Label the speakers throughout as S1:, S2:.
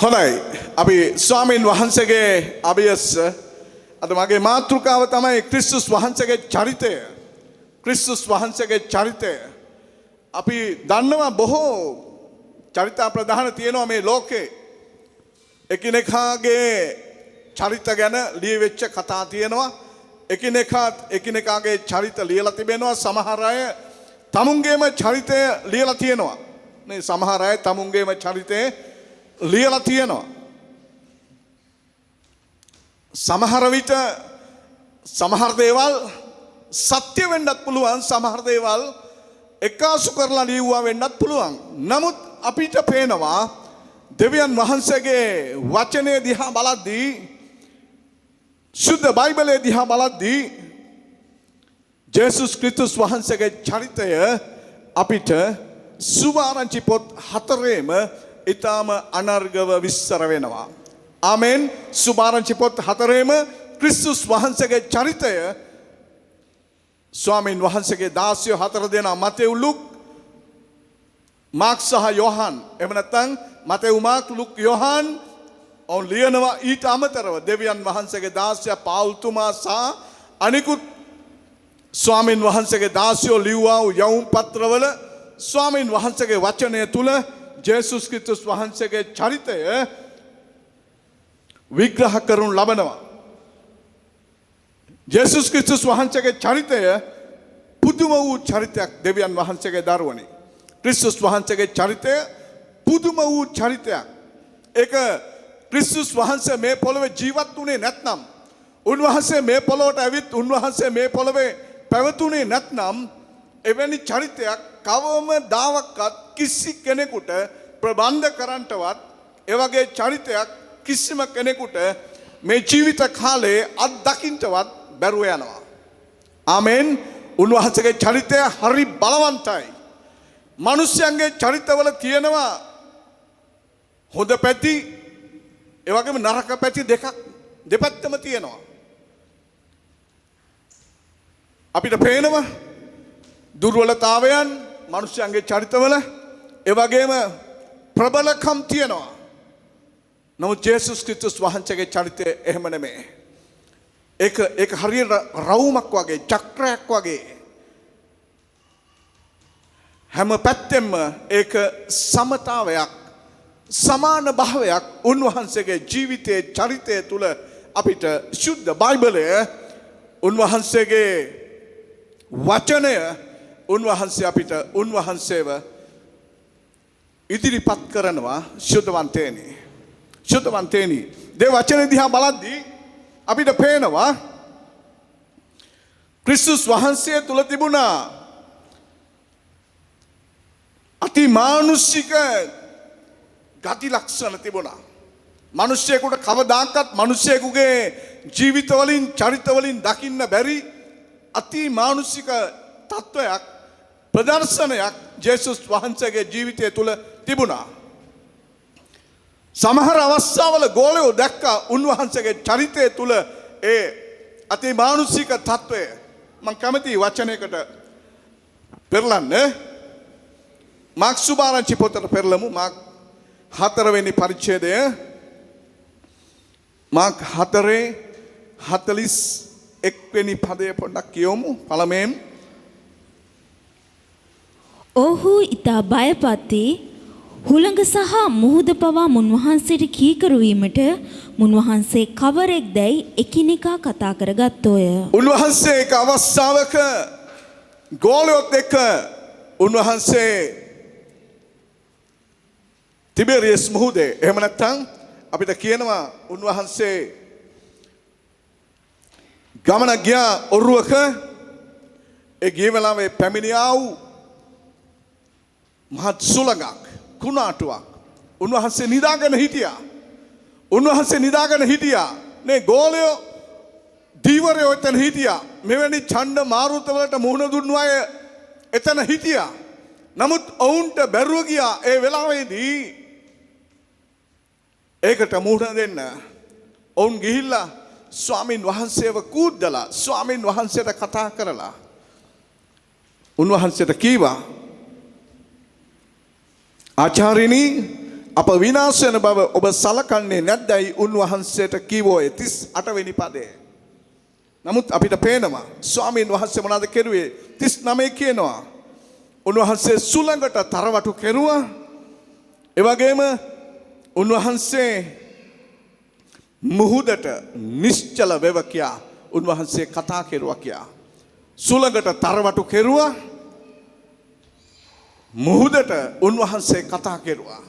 S1: හොඳයි අපි ස්වාමීන් වහන්සේගේ අභියස අද මගේ මාතෘකාව තමයි ක්‍රිස්තුස් වහන්සේගේ චරිතය. ක්‍රිස්තුස් වහන්සේගේ චරිතය අපි දන්නවා බොහෝ චරිත ප්‍රධාන තියෙනවා මේ ලෝකේ. එකිනෙකාගේ චරිත ගැන ලියවෙච්ච කතා තියෙනවා. එකිනෙකාගේ චරිත ලියලා තිබෙනවා. සමහර අය තමුන්ගේම චරිතය ලියලා තියෙනවා. මේ සමහර අය තමුන්ගේම චරිතය ලියලා තියෙනවා. සමහර විට සමහර දේවල් සත්‍ය වෙන්නත් පුළුවන්. සමහර දේවල් එකාසු කරලා ලියුවා වෙන්නත් පුළුවන්. නමුත් අපිට පේනවා දෙවියන් වහන්සේගේ වචනය දිහා බලද්දී සුද්ධ බයිබලයේ දිහා බලද්දී ජේසුස් ක්‍රිස්තුස් වහන්සේගේ චරිතය අපිට සුභාරංචි පොත් 4ෙම ඊටාම අනර්ගව විස්තර වෙනවා. ආමෙන්. සුභාරංචි පොත් 4ෙම ක්‍රිස්තුස් වහන්සේගේ චරිතය ස්වාමීන් වහන්සේගේ දාසයෝ 4 දෙනා මතෙව් ලුක් මාක් සහ යෝහන්. එහෙම නැත්නම් මතෙව් මාක් ලුක් යෝහන් ඔවුන් ලියනවා. ඊට අමතරව දෙවියන් වහන්සේගේ දාසයා පාවුල්තුමා සහ අනිකුත් ස්වාමීන් වහන්සේගේ දාසයෝ ලිව්වා වූ යවුම් පත්‍රවල ස්වාමීන් වහන්සේගේ වචනය තුල ජේසුස් ක්‍රිස්තුස් වහන්සේගේ චරිතය විග්‍රහ කරනු ලබනවා. ජේසුස් ක්‍රිස්තුස් වහන්සේගේ චරිතය පුදුම වූ චරිතයක් දෙවියන් වහන්සේගේ දරුවනි. ක්‍රිස්තුස් වහන්සේගේ චරිතය පුදුම වූ චරිතයක්. ඒක ක්‍රිස්තුස් වහන්සේ මේ පොළොවේ ජීවත් වුණේ නැත්නම්, උන්වහන්සේ මේ පොළොවට ඇවිත් උන්වහන්සේ මේ පොළොවේ පැවතුනේ නැත්නම් එවැනි චරිතයක් කවමදාවත් කිසි කෙනෙකුට ප්‍රබන්ධ කරන්නටවත් ඒ වගේ චරිතයක් කිසිම කෙනෙකුට මේ ජීවිත කාලේ අත්දකින්නටවත් බැරුව යනවා. ආමෙන්. උන්වහන්සේගේ චරිතය හරි බලවන්තයි. මිනිස්යන්ගේ චරිතවල තියෙනවා හොඳ පැති, ඒ වගේම නරක පැති දෙපැත්තම තියෙනවා. අපිට පේනවා දුර්වලතාවයන් මිනිස්යන්ගේ චරිතවල, ඒ වගේම ප්‍රබලකම් තියෙනවා. නමුත් ජේසුස් ක්‍රිස්තුස් වහන්සේගේ චරිතය එහෙම නෙමෙයි. ඒක හරියට රවුමක් වගේ, චක්‍රයක් වගේ. හැම පැත්තෙම ඒක සමතාවයක්, සමාන භාවයක් උන්වහන්සේගේ ජීවිතයේ චරිතය තුල අපිට සුද්ධ බයිබලය උන්වහන්සේගේ වචනය උන්වහන්සේ අපිට උන්වහන්සේව ඉදිරිපත් කරනවා. ශුද්ධවන්තේනි. දේ වචනේ දිහා බලද්දී අපිට පේනවා ක්‍රිස්තුස් වහන්සේ තුල තිබුණා අතිමානුෂික ගති ලක්ෂණ තිබුණා. මිනිස්සෙකුට කවදාකවත් මිනිස්සෙකුගේ ජීවිතවලින් චරිතවලින් දකින්න බැරි අතිමානුෂික තත්වයක්, ප්‍රදර්ශනයක් ජේසුස් වහන්සේගේ ජීවිතය තුල තිබුණා. සමහර අවස්ථාවල ගෝලයෝ දැක්කා උන්වහන්සේගේ චරිතය තුල ඒ අතිමානුෂික තත්වය. මම කැමති වචනයකට පෙරලන්න. මාක් සුභාරංචි පොතට පෙරලමු. මාක් 4 වෙනි පරිච්ඡේදය. මාක් 4:41 වෙනි පදය පොඩ්ඩක් කියවමු. පළමුවෙන්
S2: ඔහු ඊතා බයපත් හුළඟ සහ මුහුද පවා මුන්වහන්සේට කීකරු වීමට මුන්වහන්සේ කවරෙක් දැයි එකිනෙකා කතා කරගත්තෝය.
S1: උන්වහන්සේ එක අවස්ථාවක ගෝලයොත් එක්ක උන්වහන්සේ තිබෙරියස් මුහුදේ, එහෙම නැත්නම් අපිට කියනවා උන්වහන්සේ ගමන ගියා ඔරුවක. ඒ ගිය වෙලාවේ පැමිණියා වූ මහත් සුළඟක්, කුණාටුවක් උන්වහන්සේ නිදාගෙන හිටියා. නේ ගෝලයෝ දීවරයෝ එතන හිටියා. මෙවැනි ඡණ්ඩ මාරුතවලට මුහුණ දුන්නු අය එතන හිටියා. නමුත් ඔවුන්ට බැරුව ගියා ඒ වෙලාවේදී ඒකට මුහුණ දෙන්න. ඔවුන් ගිහිල්ලා ස්වාමින් වහන්සේව කූද්දලා ස්වාමින් වහන්සේට කතා කරලා උන්වහන්සේට කීවා, ආචාර්යනි අප විනාශ වෙන බව ඔබ සලකන්නේ නැද්දයි උන්වහන්සේට කීවෝය 38 වෙනි පදයේ. නමුත් අපිට පේනවා ස්වාමීන් වහන්සේ මොනවද කෙරුවේ 39 කියනවා. උන්වහන්සේ සුළඟට තරවටු කෙරුවා. ඒ වගේම උන්වහන්සේ මුහුදට නිශ්චල වෙව කියා උන්වහන්සේ කතා කෙරුවා කියා. සුළඟට තරවටු කෙරුවා. මුහුදට උන්වහන්සේ කතා කෙරුවා.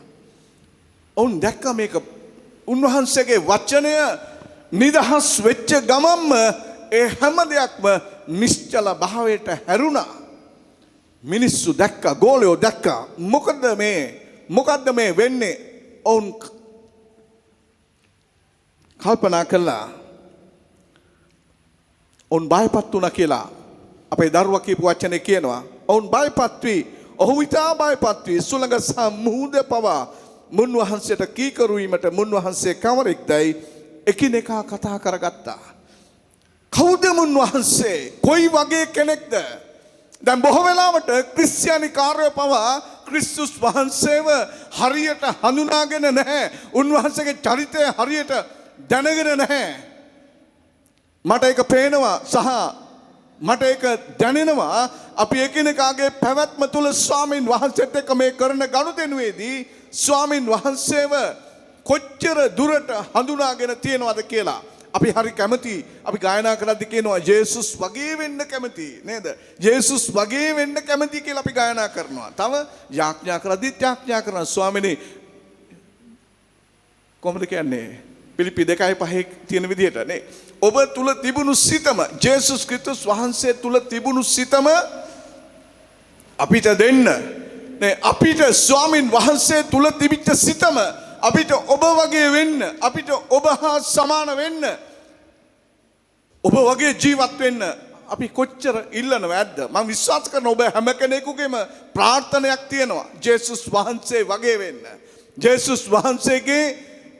S1: ඔවුන් දැක්ක මේක උන්වහන්සේගේ වචනය නිදහස් වෙච්ච ගමන්ම ඒ හැම දෙයක්ම නිශ්චල භාවයට හැරුණා. මිනිස්සු දැක්ක, ගෝලයෝ දැක්ක. මොකද්ද මේ වෙන්නේ? ඔවුන් කල්පනා කළා. ඔවුන් බයපත් වුණා කියලා අපේ දරුවා කියපු වචනේ කියනවා. ඔවුන් බයපත් වී, ඔහු විතා බයපත් වී සුළඟ සහ මුහුද පවා මුන්වහන්සේට කීකරු වීමට මුන්වහන්සේ කවරෙක්දයි එකිනෙකා කතා කරගත්තා. කවුද මුන්වහන්සේ? කොයි වගේ කෙනෙක්ද? දැන් බොහෝ වෙලාවට ක්‍රිස්තියානි කාර්යය පවා ක්‍රිස්තුස් වහන්සේව හරියට හඳුනාගෙන නැහැ. උන්වහන්සේගේ චරිතය හරියට දැනගෙන නැහැ. මට ඒක පේනවා සහ මට ඒක දැනෙනවා. අපි එකිනෙකාගේ පැවැත්ම තුළ ස්වාමීන් වහන්සේත් එක්ක මේ කරන ගනුදෙනුවේදී ස්වාමීන් වහන්සේව කොච්චර දුරට හඳුනාගෙන තියෙනවද කියලා. අපි හරි කැමති. අපි ගායනා කරද්දී කියනවා ජේසුස් වගේ වෙන්න කැමති නේද? ජේසුස් වගේ වෙන්න කැමති කියලා අපි ගායනා කරනවා. තව යාඥා කරද්දී යාඥා කරනවා ස්වාමිනේ කොහොමද කියන්නේ? පිලිපි 2:5 තියෙන විදිහට නේ. ඔබ තුල තිබුණු සිතම ජේසුස් ක්‍රිස්තුස් වහන්සේ තුල තිබුණු සිතම අපිට දෙන්න. නේ අපිට ස්වාමින් වහන්සේ තුල තිබිච්ච සිතම අපිට ඔබ වගේ වෙන්න, අපිට ඔබ හා සමාන වෙන්න, ඔබ වගේ ජීවත් වෙන්න අපි කොච්චර ඉල්ලනවද? මම විශ්වාස කරන ඔබ හැම කෙනෙකුගේම ප්‍රාර්ථනාවක් තියෙනවා ජේසුස් වහන්සේ වගේ වෙන්න. ජේසුස් වහන්සේගේ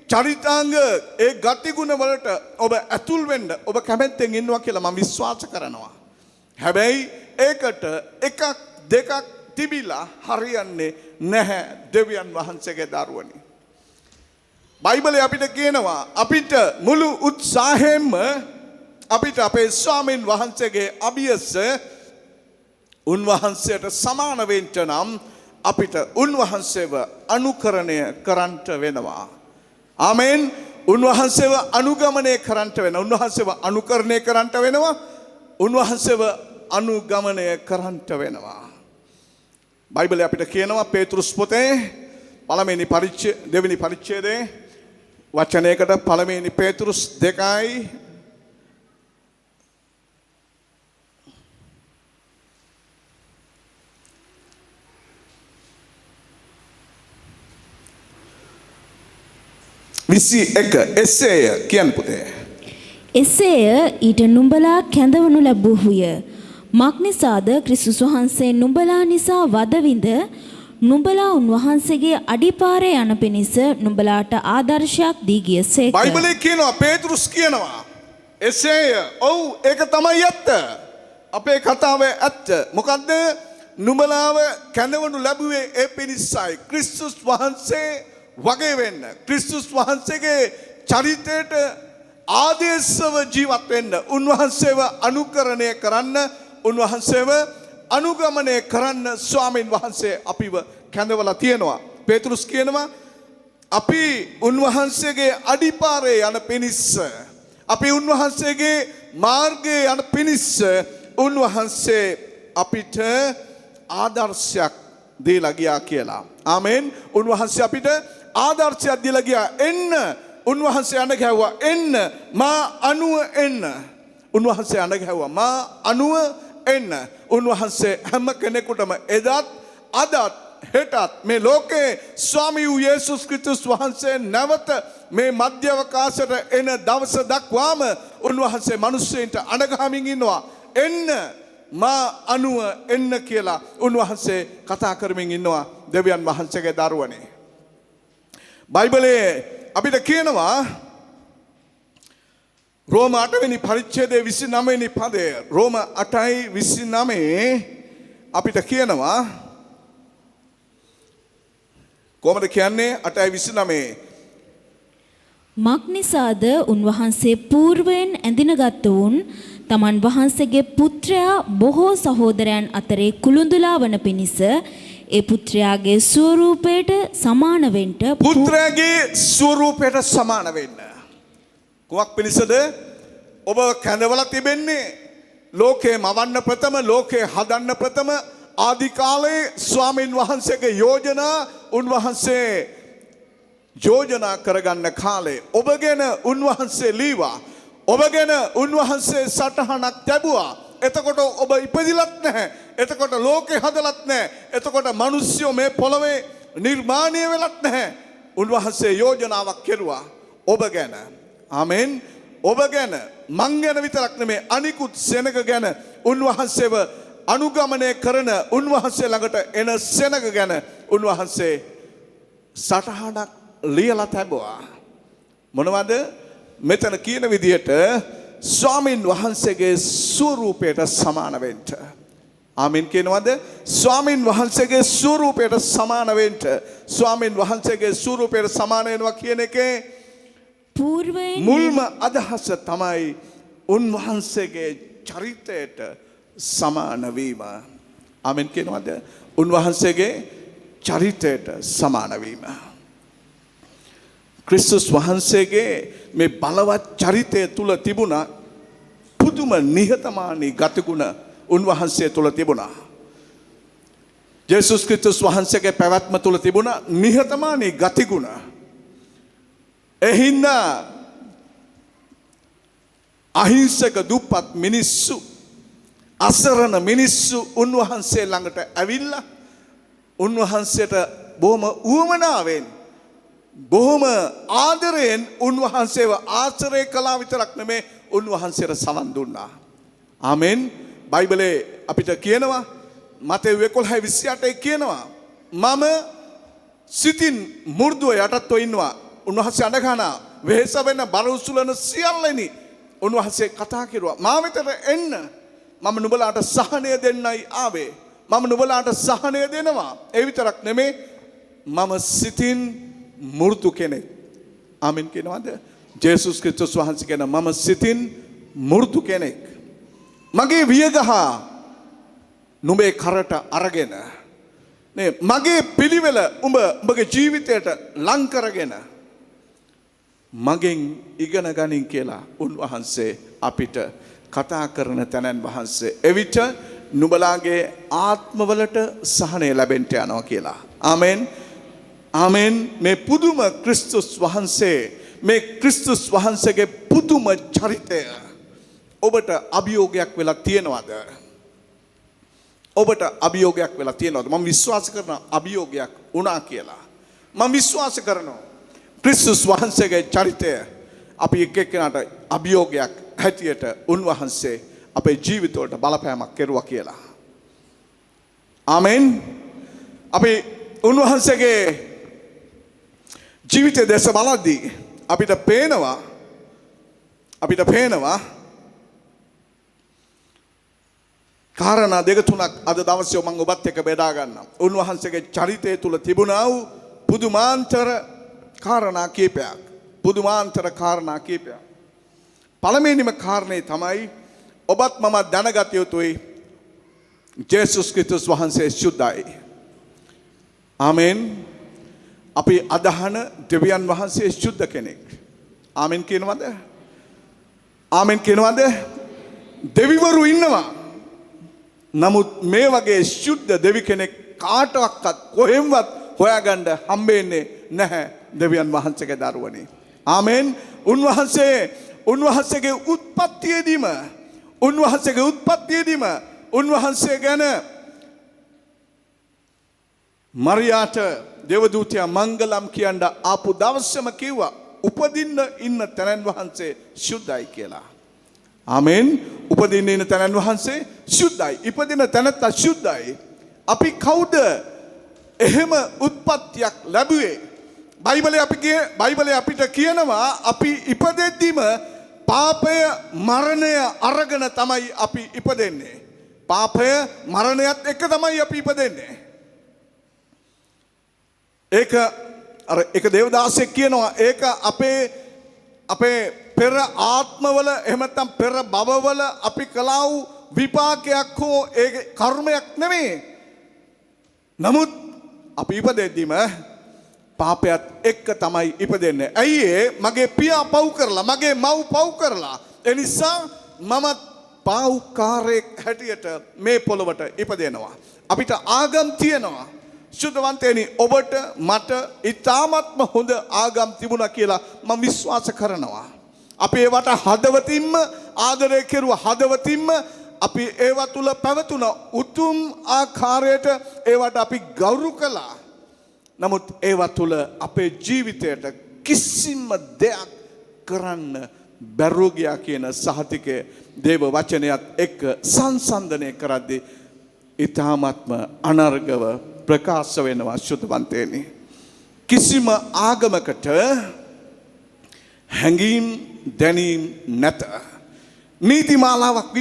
S1: චරිතාංග ඒ ගතිගුණ වලට ඔබ ඇතුල් වෙන්න ඔබ කැමැත්තෙන් ඉන්නවා කියලා මම විශ්වාස කරනවා. හැබැයි ඒකට එකක් දෙකක් තිබිලා හරියන්නේ නැහැ දෙවියන් වහන්සේගේ දරුවනි. බයිබලයේ අපිට කියනවා අපිට මුළු උත්සාහයෙන්ම අපිට අපේ ස්වාමීන් වහන්සේගේ අභියස උන්වහන්සේට සමාන වෙන්න නම් අපිට උන්වහන්සේව අනුකරණය කරන්නට වෙනවා. ආමෙන්. උන්වහන්සේව අනුගමනය කරන්නට වෙනවා. උන්වහන්සේව අනුකරණය කරන්නට වෙනවා. උන්වහන්සේව අනුගමනය කරන්නට වෙනවා. බයිබලයේ අපිට කියනවා පේතෘස් පොතේ දෙවෙනි පරිච්ඡේදයේ වචනයකට පළවෙනි පේතෘස් 2යි 21 එසේය කියන පුතේ.
S2: එසේය ඊට නුඹලා කැඳවනු ලැබූහුය. මක්නිසාද ක්‍රිස්තුස් වහන්සේ නුඹලා නිසා වදවිඳ නුඹලා උන්වහන්සේගේ අඩිපාරේ යන පිණිස නුඹලාට ආදර්ශයක් දී ගියසේක.
S1: බයිබලයේ කියනවා පේතෘස් කියනවා එසේය. ඔව් ඒක තමයි ඇත්ත. අපේ කතාවේ ඇත්ත. මොකද්ද? නුඹලාව කැඳවනු ලැබුවේ ඒ පිණිසයි. ක්‍රිස්තුස් වහන්සේ වගේ වෙන්න. ක්‍රිස්තුස් වහන්සේගේ චරිතයට ආදේශව ජීවත් වෙන්න. උන්වහන්සේව අනුකරණය කරන්න. උන්වහන්සේව අනුගමනය කරන්න ස්වාමීන් වහන්සේ අපිව කැඳවලා තියෙනවා. පේතෘස් කියනවා අපි උන්වහන්සේගේ අඩිපාරේ යන පිණිස, අපි උන්වහන්සේගේ මාර්ගයේ යන පිණිස උන්වහන්සේ අපිට ආදර්ශයක් දීලා ගියා කියලා. ආමෙන්. උන්වහන්සේ අපිට ආදර්ශයක් දීලා ගියා. එන්න උන්වහන්සේ අඬ ගැහුවා. එන්න මා අනුව එන්න. උන්වහන්සේ අඬ ගැහුවා. මා අනුව එන්න. උන්වහන්සේ හැම කෙනෙකුටම එදත් අදත් හෙටත් මේ ලෝකේ ස්වාමී වූ යේසුස් ක්‍රිස්තුස් වහන්සේ නැවත මේ මධ්‍ය අවකාශයට එන දවස දක්වාම උන්වහන්සේ මිනිස්සුන්ට අඬගහමින් ඉන්නවා. එන්න මා අනුව එන්න කියලා උන්වහන්සේ කතා කරමින් ඉන්නවා දෙවියන් වහන්සේගේ දරුවනේ. බයිබලයේ අපිට කියනවා රෝම 8 වෙනි පරිච්ඡේදයේ 29 වෙනි පදය. රෝම 8:29 අපිට කියනවා කොහොමද කියන්නේ 8:29
S2: මක්නිසාද උන්වහන්සේ పూర్වයෙන් ඇඳිනගත්වුන් තමන් වහන්සේගේ පුත්‍රයා බොහෝ සහෝදරයන් අතරේ කුළුඳුලා වන පිණිස ඒ පුත්‍රයාගේ ස්වරූපයට සමාන වෙන්න
S1: පුත්‍රයාගේ ස්වරූපයට සමාන වෙන්න කුමක් පිණිසද ඔබ කැඳවලා තිබෙන්නේ ලෝකේ මවන්න ප්‍රථම ලෝකේ හදන්න ප්‍රථම ආදි කාලේ ස්වාමින් වහන්සේගේ යෝජනා උන්වහන්සේ යෝජනා කරගන්න කාලේ ඔබ ගැන උන්වහන්සේ ලීවා ඔබ ගැන උන්වහන්සේ සටහනක් ලැබුවා එතකොට ඔබ ඉපදිලත් නැහැ එතකොට ලෝකේ හදලත් නැහැ එතකොට මිනිස්සු මේ පොළවේ නිර්මාණය වෙලත් නැහැ උන්වහන්සේ යෝජනාවක් කෙරුවා ඔබ ගැන ආමෙන් ඔබ ගැන මං ගැන විතරක් නෙමෙයි අනිකුත් සෙනග ගැන උන්වහන්සේව අනුගමනය කරන උන්වහන්සේ ළඟට එන සෙනග ගැන උන්වහන්සේ සටහනක් ලියලා තිබුවා මොනවද මෙතන කියන විදිහට ස්වාමින් වහන්සේගේ ස්වරූපයට සමාන වෙන්න ආමෙන් කියනවාද ස්වාමින් වහන්සේගේ ස්වරූපයට සමාන වෙන්න ස්වාමින් වහන්සේගේ ස්වරූපයට සමාන වෙනවා කියන එකේ
S2: పూర్වයෙන්
S1: මුල්ම අදහස තමයි උන්වහන්සේගේ චරිතයට සමාන වීම ආමෙන් කියනවාද උන්වහන්සේගේ චරිතයට සමාන වීම ක්‍රිස්තුස් වහන්සේගේ මේ බලවත් චරිතය තුල තිබුණා පුදුම නිහතමානී ගතිගුණ උන්වහන්සේ තුල තිබුණා. ජේසුස් ක්‍රිස්තුස් වහන්සේගේ පැවැත්ම තුල තිබුණා නිහතමානී ගතිගුණ. එහින්දා අහිංසක දුප්පත් මිනිස්සු අසරණ මිනිස්සු උන්වහන්සේ ළඟට ඇවිල්ලා උන්වහන්සේට බොහොම උවමනාවෙන් බොහොම ආදරයෙන් උන්වහන්සේව ආශ්‍රය කළා විතරක් නෙමේ උන්වහන්සේට සවන් දුන්නා. ආමෙන්. බයිබලේ අපිට කියනවා මතෙව් 11:28 කියනවා මම සිතින් මු르දුව යටත්ව ඉන්නවා. උන්වහන්සේ අඬගහනා වෙහෙස වෙන බර උසුලන සියල්ලෙනි උන්වහන්සේ කතා කෙරුවා. මා වෙතට එන්න. මම නුඹලාට සහනය දෙන්නයි ආවේ. මම නුඹලාට සහනය දෙනවා. ඒ විතරක් නෙමේ මම සිතින් මු르දු කෙනෙක්. ආමෙන් කියනවාද? ජේසුස් ක්‍රිස්තුස් වහන්සේ කියන මම සිතින් මු르දු කෙනෙක්. මගේ වියගහ නුඹේ කරට අරගෙන නේ මගේ පිළිවෙල උඹගේ ජීවිතයට ලං කරගෙන මගෙන් ඉගෙන ගනින් කියලා උන්වහන්සේ අපිට කතා කරන තැනන් වහන්සේ එවිට නුඹලාගේ ආත්මවලට සහනය ලැබෙන්න යනවා කියලා. ආමෙන්. ආමෙන්. මේ පුදුම ක්‍රිස්තුස් වහන්සේ මේ ක්‍රිස්තුස් වහන්සේගේ පුදුම චරිතය ඔබට අභියෝගයක් වෙලා තියෙනවද? ඔබට අභියෝගයක් වෙලා තියෙනවද? මම විශ්වාස කරන අභියෝගයක් වුණා කියලා. මම විශ්වාස කරනවා ක්‍රිස්තුස් වහන්සේගේ චරිතය අපි එක් එක්කෙනාට අභියෝගයක් හැටියට උන්වහන්සේ අපේ ජීවිතවලට බලපෑමක් කෙරුවා කියලා. ආමෙන්. අපි උන්වහන්සේගේ ජීවිතය දැස බලද්දී අපිට පේනවා කාරණා දෙක තුනක් අද දවසේ මම ඔබත් එක්ක බෙදා ගන්නම්. උන්වහන්සේගේ චරිතය තුල තිබුණා වූ පුදුමාන්තර කාරණා කීපයක්. පළවෙනිම කාරණේ තමයි ඔබත් මම දැනගත යුතුයි ජේසුස් ක්‍රිස්තුස් වහන්සේ සුද්ධයි. ආමෙන්. අපි අදහන දෙවියන් වහන්සේ සුද්ධ කෙනෙක්. ආමෙන් කියනවද? ආමෙන් කියනවද? දෙවිවරු ඉන්නවා. නමුත් මේ වගේ සුද්ධ දෙවි කෙනෙක් කාටවත් කොහෙන්වත් හොයාගන්න හම්බෙන්නේ නැහැ දෙවියන් වහන්සේගේ දරුවනේ. ආමෙන්. උන්වහන්සේගේ උත්පත්තියේදීම උන්වහන්සේ ගැන මරියාට දේවදූතයා මංගලම් කියන්න ආපු දවසේම කිව්වා උපදින්න ඉන්න තැනන් වහන්සේ සුද්ධයි කියලා. ආමෙන්. උපදින්න ඉන්න තැනන් වහන්සේ සුද්ධයි. ඉපදින තැනත් අසුද්ධයි. අපි කවුද එහෙම උත්පත්තියක් ලැබුවේ? බයිබලයේ අපිට කියනවා අපි ඉපදෙද්දිම පාපය මරණය අරගෙන තමයි අපි ඉපදෙන්නේ. පාපය මරණයත් එක්ක තමයි අපි ඉපදෙන්නේ. ඒක අර එක දේවදාසෙක් කියනවා ඒක අපේ පෙර ආත්මවල එහෙම නැත්නම් පෙර භවවල අපි කළා වූ විපාකයක් හෝ ඒ කර්මයක් නෙමෙයි. නමුත් අපි ඉපදෙද්දිම පාපයත් එක්ක තමයි ඉපදෙන්නේ. ඇයි ඒ? මගේ පියා පව් කරලා, මගේ මව් පව් කරලා. ඒ නිසා මම පව්කාරයෙක් හැටියට මේ පොළොවට ඉපදෙනවා. අපිට ආගම් තියෙනවා. සුද්ධවන්තයනි, ඔබට මට ඉතාමත්ම හොඳ ආගම් තිබුණා කියලා මම විශ්වාස කරනවා. අපි ඒවට හදවතින්ම ආදරය කෙරුවා. හදවතින්ම අපි ඒවා තුල පැවතුන උතුම් ආකාරයට ඒවට අපි ගෞරව කළා. නමුත් ඒවා තුල අපේ ජීවිතයට කිසිම දෙයක් කරන්න බැරුව ගියා කියන සහතිකය දේව වචනයත් එක්ක සංසන්දනය කරද්දී ඊ타ත්ම අනර්ගව ප්‍රකාශ වෙනවා. සුද්ධවන්තයනි, කිසිම ආගමකට හැඟීම් දැනීම් නැත. නීතිමාලාවක්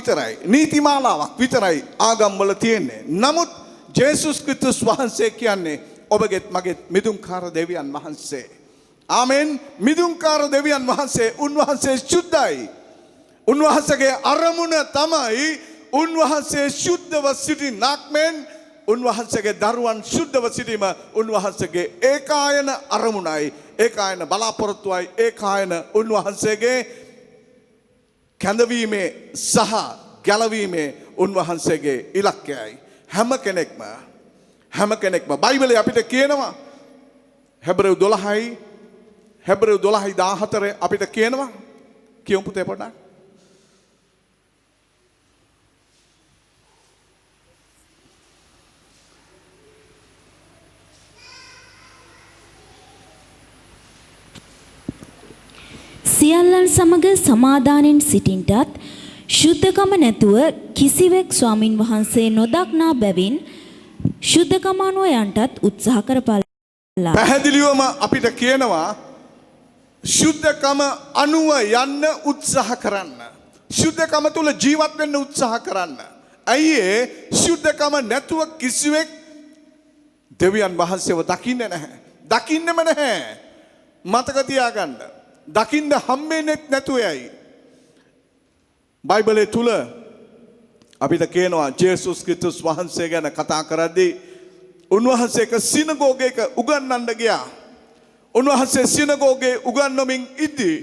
S1: විතරයි ආගම් වල තියෙන්නේ. නමුත් ජේසුස් ක්‍රිස්තුස් වහන්සේ කියන්නේ ඔබගෙත් මගෙත් මිදුම්කාර දෙවියන් වහන්සේ. ආමෙන්. මිදුම්කාර දෙවියන් වහන්සේ, උන්වහන්සේ සුද්ධයි. උන්වහන්සේගේ අරමුණ තමයි උන්වහන්සේ සුද්ධව සිටිනාක් මෙන් උන්වහන්සේගේ දරුවන් සුද්ධව සිටීම උන්වහන්සේගේ ඒකායන අරමුණයි, ඒකායන බලාපොරොත්තුවයි, ඒකායන උන්වහන්සේගේ කැඳවීමේ සහ ගැලවීමේ උන්වහන්සේගේ ඉලක්කයයි. හැම කෙනෙක්ම බයිබලයේ අපිට කියනවා හෙබ්‍රෙව් 12:14 අපිට කියනවා. කියමු පුතේ පොඩ්ඩක්.
S2: සියල්ලන් සමග සමාදානෙන් සිටින්ටත් ශුද්ධකම නැතුව කිසිවෙක් ස්වාමින් වහන්සේ නොදක්නා බැවින් ශුද්ධකම අනුව යන්ටත් උත්සාහ කරපළා.
S1: පැහැදිලිවම අපිට කියනවා ශුද්ධකම අනුව යන්න උත්සාහ කරන්න. ශුද්ධකම තුල ජීවත් වෙන්න උත්සාහ කරන්න. ඇයි ඒ? ශුද්ධකම නැතුව කිසිවෙක් දෙවියන් වහන්සේව දකින්නේ නැහැ. දකින්නෙම නැහැ. මතක තියාගන්න. දකින්න හම්බෙන්නේ නැතුව යයි. බයිබලයේ තුල අපිට කියනවා ජේසුස් ක්‍රිස්තුස් වහන්සේ ගැන කතා කරද්දී උන්වහන්සේ එක සිනගෝගයක උගන්වන්න ගියා. උන්වහන්සේ සිනගෝගේ උගන්වමින් ඉද්දී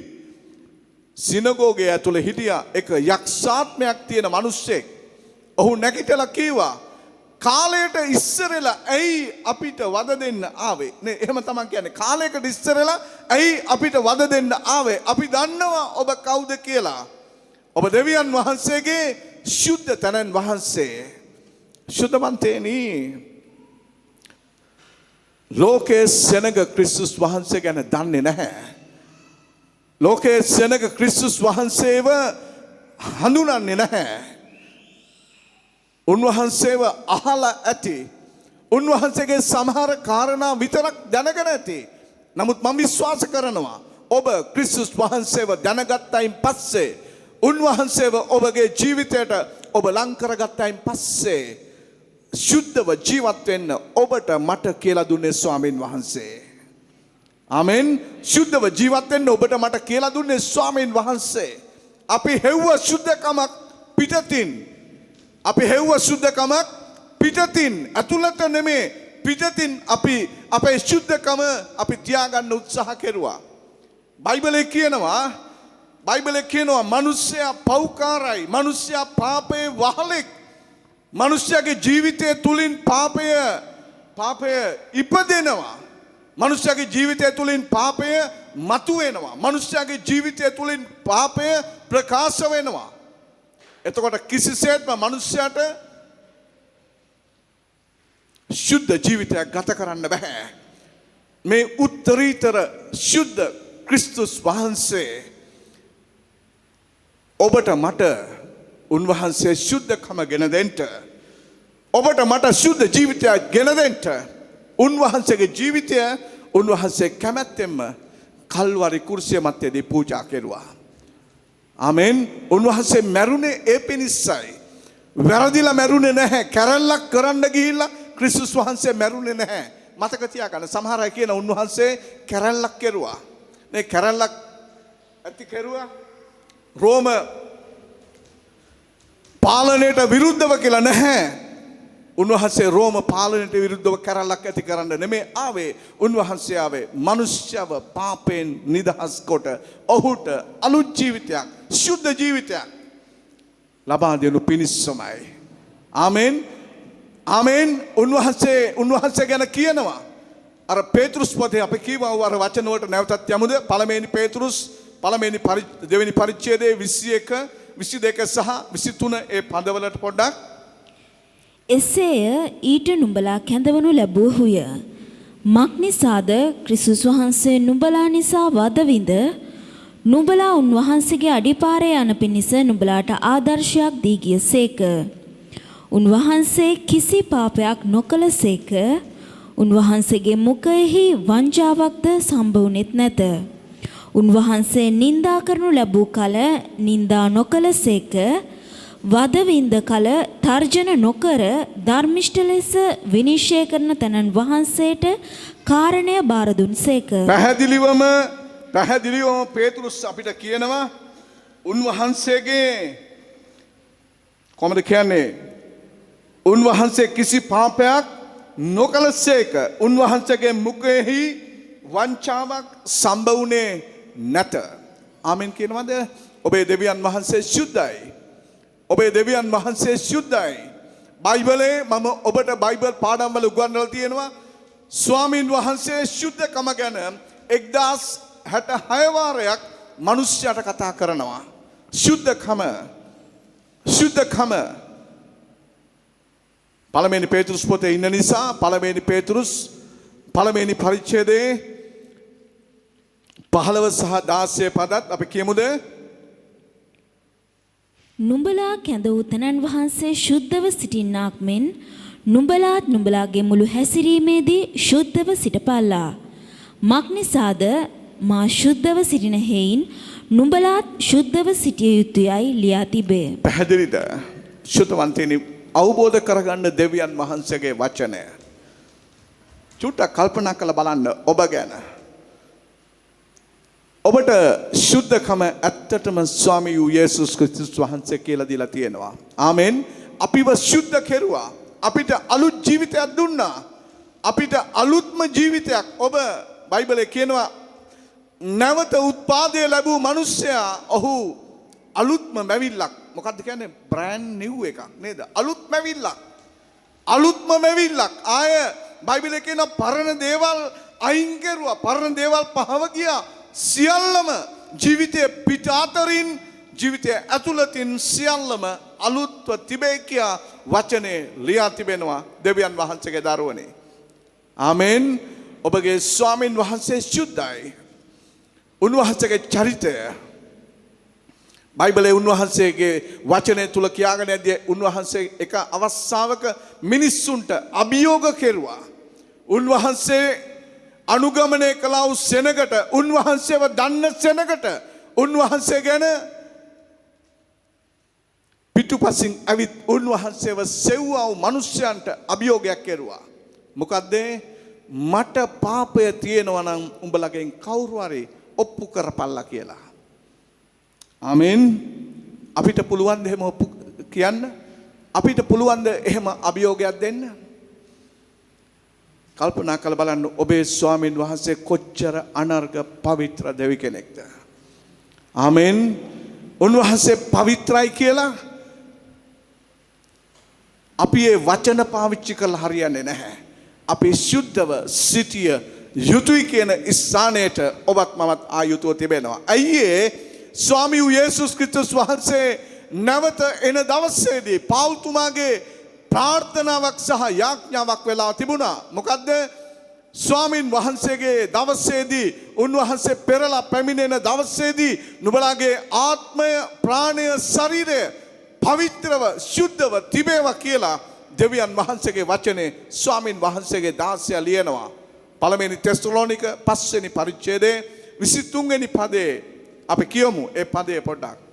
S1: සිනගෝගේ ඇතුලේ හිටියා එක යක්ෂාත්මයක් තියෙන මිනිස්සෙක්. ඔහු නැගිටලා කීවා, කාලයට ඉස්සරලා ඇයි අපිට වද දෙන්න ආවේ? නේ, එහෙම තමයි කියන්නේ. කාලයකට ඉස්සරලා ඇයි අපිට වද දෙන්න ආවේ? අපි දන්නවා ඔබ කවුද කියලා. ඔබ දෙවියන් වහන්සේගේ ශුද්ධ තනන් වහන්සේ. ශුද්ධවන්තේනි, ලෝකයේ සෙනග ක්‍රිස්තුස් වහන්සේ ගැන දන්නේ නැහැ. ලෝකයේ සෙනග ක්‍රිස්තුස් වහන්සේව හඳුනන්නේ නැහැ. උන්වහන්සේව අහලා ඇති. උන්වහන්සේගේ සමහර කාරණා විතරක් දැනගෙන ඇති. නමුත් මම විශ්වාස කරනවා ඔබ ක්‍රිස්තුස් වහන්සේව දැනගත්තයින් පස්සේ, උන්වහන්සේව ඔබගේ ජීවිතයට ඔබ ලං කරගත්තයින් පස්සේ ශුද්ධව ජීවත් වෙන්න ඔබට මට කියලා දුන්නේ ස්වාමින් වහන්සේ. ආමෙන්. ශුද්ධව ජීවත් වෙන්න ඔබට මට කියලා දුන්නේ ස්වාමින් වහන්සේ. අපි හෙව්ව ශුද්ධකමක් පිටතින්. අපි හෙව්ව ශුද්ධකමක් පිටතින්, ඇතුළත නෙමේ පිටතින් අපි අපේ ශුද්ධකම අපි තියාගන්න උත්සාහ කෙරුවා. බයිබලයේ කියනවා මිනිස්සයා පව්කාරයි, මිනිස්සයා පාපේ වහලෙක්. මිනිස්යාගේ ජීවිතය තුලින් පාපය ඉපදෙනවා. මිනිස්යාගේ ජීවිතය තුලින් පාපය මතුවෙනවා. මිනිස්යාගේ ජීවිතය තුලින් පාපය ප්‍රකාශ වෙනවා. එතකොට කිසිසේත්ම මිනිස්යාට ශුද්ධ ජීවිතයක් ගත කරන්න බෑ. මේ උත්තරීතර ශුද්ධ ක්‍රිස්තුස් වහන්සේ ඔබට මට උන්වහන්සේ ශුද්ධකම ගෙන දෙන්න, ඔබට මට ශුද්ධ ජීවිතයක් ගෙන දෙන්න උන්වහන්සේගේ ජීවිතය උන්වහන්සේ කැමැත්තෙන්ම කල්වරි කුර්සිය මැත්තේදී පූජා කෙරුවා. ආමෙන්. උන්වහන්සේ මැරුණේ ඒ පිණිසයි. වැරදිලා මැරුණේ නැහැ. කැරල්ලක් කරන්න ගිහිල්ලා ක්‍රිස්තුස් වහන්සේ මැරුණේ නැහැ. මතක තියාගන්න. සමහර අය කියන උන්වහන්සේ කැරැල්ලක් කෙරුවා. මේ කැරැල්ලක් ඇති කෙරුවා රෝම පාලනයට විරුද්ධව කියලා නැහැ. උන්වහන්සේ රෝම පාලනයට විරුද්ධව කැරැල්ලක් ඇති කරන්න නෙමෙයි ආවේ. උන්වහන්සේ ආවේ මනුෂ්‍යව පාපයෙන් නිදහස් කොට ඔහුට අලුත් ජීවිතයක්, ශුද්ධ ජීවිතයක් ලබා දෙනු පිණිසමයි. ආමෙන්. ආමෙන්. උන්වහන්සේ ගැන කියනවා. අර පේතෘස් පොතේ අපි කියවව අර වචන වලට නැවතත් යමුද? පළවෙනි පේතෘස් දෙවෙනි පරිච්ඡේදයේ 21, 22 සහ 23 ඒ පදවලට පොඩ්ඩක්.
S2: එසේය ඊට නුඹලා කැඳවනු ලැබුවහුය. මක්නිසාද ක්‍රිස්තුස් වහන්සේ නුඹලා නිසා වදවිඳ නුඹලා උන්වහන්සේගේ අඩිපාරේ යන පිණිස නුඹලාට ආදර්ශයක් දී ගියසේක. උන්වහන්සේ කිසි පාපයක් නොකළසේක. උන්වහන්සේගේ මුඛයෙහි වංජාවක්ද සම්බවුනේත් නැත. උන්වහන්සේ නින්දා කරනු ලැබූ කල නින්දා නොකළසේක. වදවින්ද කල තර්ජන නොකර ධර්මිෂ්ඨ ලෙස විනිශ්චය කරන තනන් වහන්සේට කාරණය බාර දුන්සේක.
S1: පැහැදිලිවම පේතෘස් අපිට කියනවා උන්වහන්සේගේ කොහොමද කියන්නේ? උන්වහන්සේ කිසි පාපයක් නොකළසේක. උන්වහන්සේගේ මුඛයෙහි වංචාවක් සම්බවුනේ නැත. ආමෙන් කියනවාද? ඔබේ දෙවියන් වහන්සේ සුද්ධයි. ඔබේ දෙවියන් වහන්සේ සුද්ධයි. බයිබලේ මම ඔබට බයිබල් පාඩම් වල උගන්වලා තියෙනවා ස්වාමින් වහන්සේ සුද්ධකම ගැන 1066 වාරයක් මිනිස්යාට කතා කරනවා. සුද්ධකම. පළවෙනි පේතෘස් පොතේ ඉන්න නිසා පළවෙනි පේතෘස් පළවෙනි පරිච්ඡේදයේ 15 සහ 16 පදත් අපි කියමුද?
S2: නුඹලා කැඳ වූ තනන් වහන්සේ ශුද්ධව සිටින්නාක් මෙන් නුඹලාත් නුඹලාගේ මුළු හැසිරීමේදී ශුද්ධව සිටපල්ලා. මක්නිසාද මා ශුද්ධව සිටින හේයින් නුඹලාත් ශුද්ධව සිටිය යුතුයයි ලියා තිබේ.
S1: පැහැදිලිද? ශුද්ධවන්තයනි අවබෝධ කරගන්න දෙවියන් වහන්සේගේ වචනය. චුට්ටක් කල්පනා කරලා බලන්න ඔබ ගැන. ඔබට ශුද්ධකම ඇත්තටම ස්වාමී වූ යේසුස් ක්‍රිස්තුස් වහන්සේ කියලා දීලා තියෙනවා. ආමෙන්. අපිව ශුද්ධ කෙරුවා. අපිට අලුත් ජීවිතයක් දුන්නා. අපිට අලුත්ම ජීවිතයක්. ඔබ බයිබලයේ කියනවා නැවත උත්පාදය ලැබූ මිනිසයා ඔහු අලුත්ම මැවිල්ලක්. මොකක්ද කියන්නේ? බ්‍රෑන්ඩ් නිව් එකක් නේද? අලුත්ම මැවිල්ලක්. ආය බයිබලයේ කියන පරණ දේවල් අයින් කරුවා. පරණ දේවල් පහව ගියා. සියල්ලම ජීවිතයේ පිට අතරින් ජීවිතයේ ඇතුළතින් සියල්ලම අලුත්ව තිබේ කියා වචනේ ලියා තිබෙනවා දෙවියන් වහන්සේගේ දරුවනේ. ආමෙන්. ඔබගේ ස්වාමින් වහන්සේ සුද්ධයි. උන්වහන්සේගේ චරිතය බයිබලයේ උන්වහන්සේගේ වචනය තුල කියාගෙන යද්දී උන්වහන්සේ එක අවස්ථාවක මිනිස්සුන්ට අභියෝග කෙරුවා. උන්වහන්සේ අනුගමනය කළා වූ සෙනගට, උන්වහන්සේව දන්න සෙනගට උන්වහන්සේ ගැන පිටුපසින් ඇවිත් උන්වහන්සේව සෙව්වා වූ මිනිසයන්ට අභියෝගයක් කෙරුවා. මොකද්ද? මට පාපය තියෙනවා නම් උඹලගෙන් කවුරු හරි ඔප්පු කරපල්ලා කියලා. ආමෙන්. අපිට පුළුවන් ද එහෙම ඔප්පු කියන්න? අපිට පුළුවන් ද එහෙම අභියෝගයක් දෙන්න? කල්පනා කරලා බලන්න ඔබේ ස්වාමින් වහන්සේ කොච්චර අනර්ග පවිත්‍ර දෙවි කෙනෙක්ද. ආමෙන්. උන්වහන්සේ පවිත්‍රයි කියලා අපි ඒ වචන පාවිච්චි කරලා හරියන්නේ නැහැ. අපි ශුද්ධව සිටිය යුතුයි කියන ස්ථානයට ඔබත් මමත් ආයුතුව තිබෙනවා. ඇයි ඒ ස්වාමී වූ යේසුස් ක්‍රිස්තුස් වහන්සේ නැවත එන දවසේදී පෞල්තුමාගේ ප්‍රාර්ථනාවක් සහ යාඥාවක් වෙලා තිබුණා. මොකද්ද? ස්වාමින් වහන්සේගේ දවසේදී උන්වහන්සේ පෙරලා පැමිණෙන දවසේදී නුඹලාගේ ආත්මය, ප්‍රාණය, ශරීරය පවිත්‍රව ශුද්ධව තිබේවා කියලා දෙවියන් වහන්සේගේ වචනේ ස්වාමින් වහන්සේගේ දාසයා ලියනවා. පළවෙනි තෙසලෝනික 5 වෙනි පරිච්ඡේදයේ 23 වෙනි පදේ අපි කියමු ඒ පදේ පොඩ්ඩක්.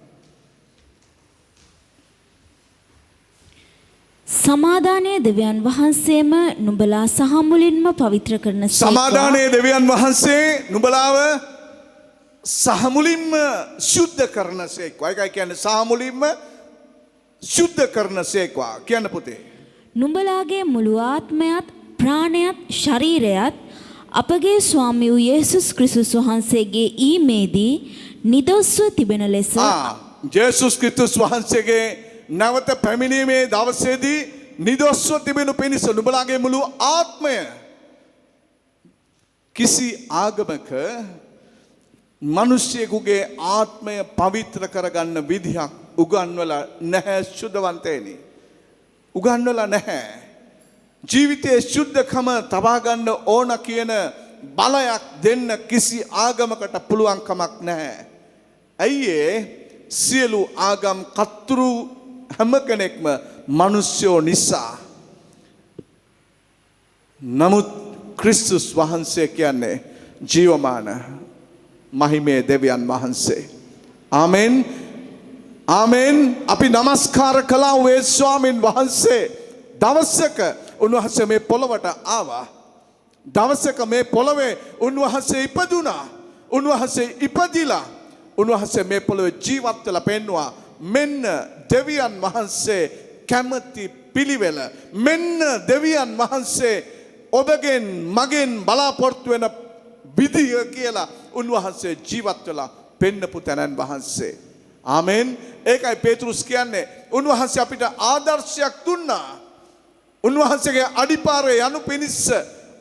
S2: සමාදානයේ දෙවියන් වහන්සේම නුඹලා සහ මුලින්ම පවිත්‍ර කරන
S1: සමාදානයේ දෙවියන් වහන්සේ නුඹලාව සහ මුලින්ම සුද්ධ කරනසේක්වා. ඒකයි කියන්නේ සහ මුලින්ම සුද්ධ කරනසේක්වා කියන්න පුතේ.
S2: නුඹලාගේ මුළු ආත්මයත් ප්‍රාණයත් ශරීරයත් අපගේ ස්වාමී වූ යේසුස් ක්‍රිස්තුස් වහන්සේගේ ඊමේදී නිදොස්ව තිබෙන ලෙස
S1: ජේසුස් ක්‍රිස්තුස් වහන්සේගේ නැවත පැමිණීමේ දවසේදී නිදොස්ව තිබෙනු පිණිස නුඹලාගේ මුළු ආත්මය කිසි ආගමක මිනිසෙකුගේ ආත්මය පවිත්‍ර කරගන්න විදිහක් උගන්වලා නැහැ සුද්ධවන්තයනි. උගන්වලා නැහැ. ජීවිතයේ සුද්ධකම තබා ගන්න ඕන කියන බලයක් දෙන්න කිසි ආගමකට පුළුවන් කමක් නැහැ. ඇයි සියලු ආගම් කතුරු හැම කෙනෙක්ම මිනිස්යෝ නිසා. නමුත් ක්‍රිස්තුස් වහන්සේ කියන්නේ ජීවමාන මහිමේ දෙවියන් වහන්සේ. ආමෙන්. ආමෙන්. අපි নমස්කාර කළා වේ ස්වාමින් වහන්සේ. දවසක උන්වහන්සේ මේ පොළවට ආවා. දවසක මේ පොළවේ උන්වහන්සේ ඉපදුනා. උන්වහන්සේ ඉපදිලා උන්වහන්සේ මේ පොළවේ ජීවත් වෙලා පෙන්නවා. මෙන්න දෙවියන් වහන්සේ කැමති පිළිවෙල. මෙන්න දෙවියන් වහන්සේ ඔබගෙන් මගෙන් බලාපොරොත්තු වෙන විදිය කියලා උන්වහන්සේ ජීවත් වෙලා පෙන්නපු තැනන් වහන්සේ. ආමෙන්. ඒකයි පේතෘස් කියන්නේ උන්වහන්සේ අපිට ආදර්ශයක් දුන්නා. උන්වහන්සේගේ අඩිපාරේ යනු පිණිස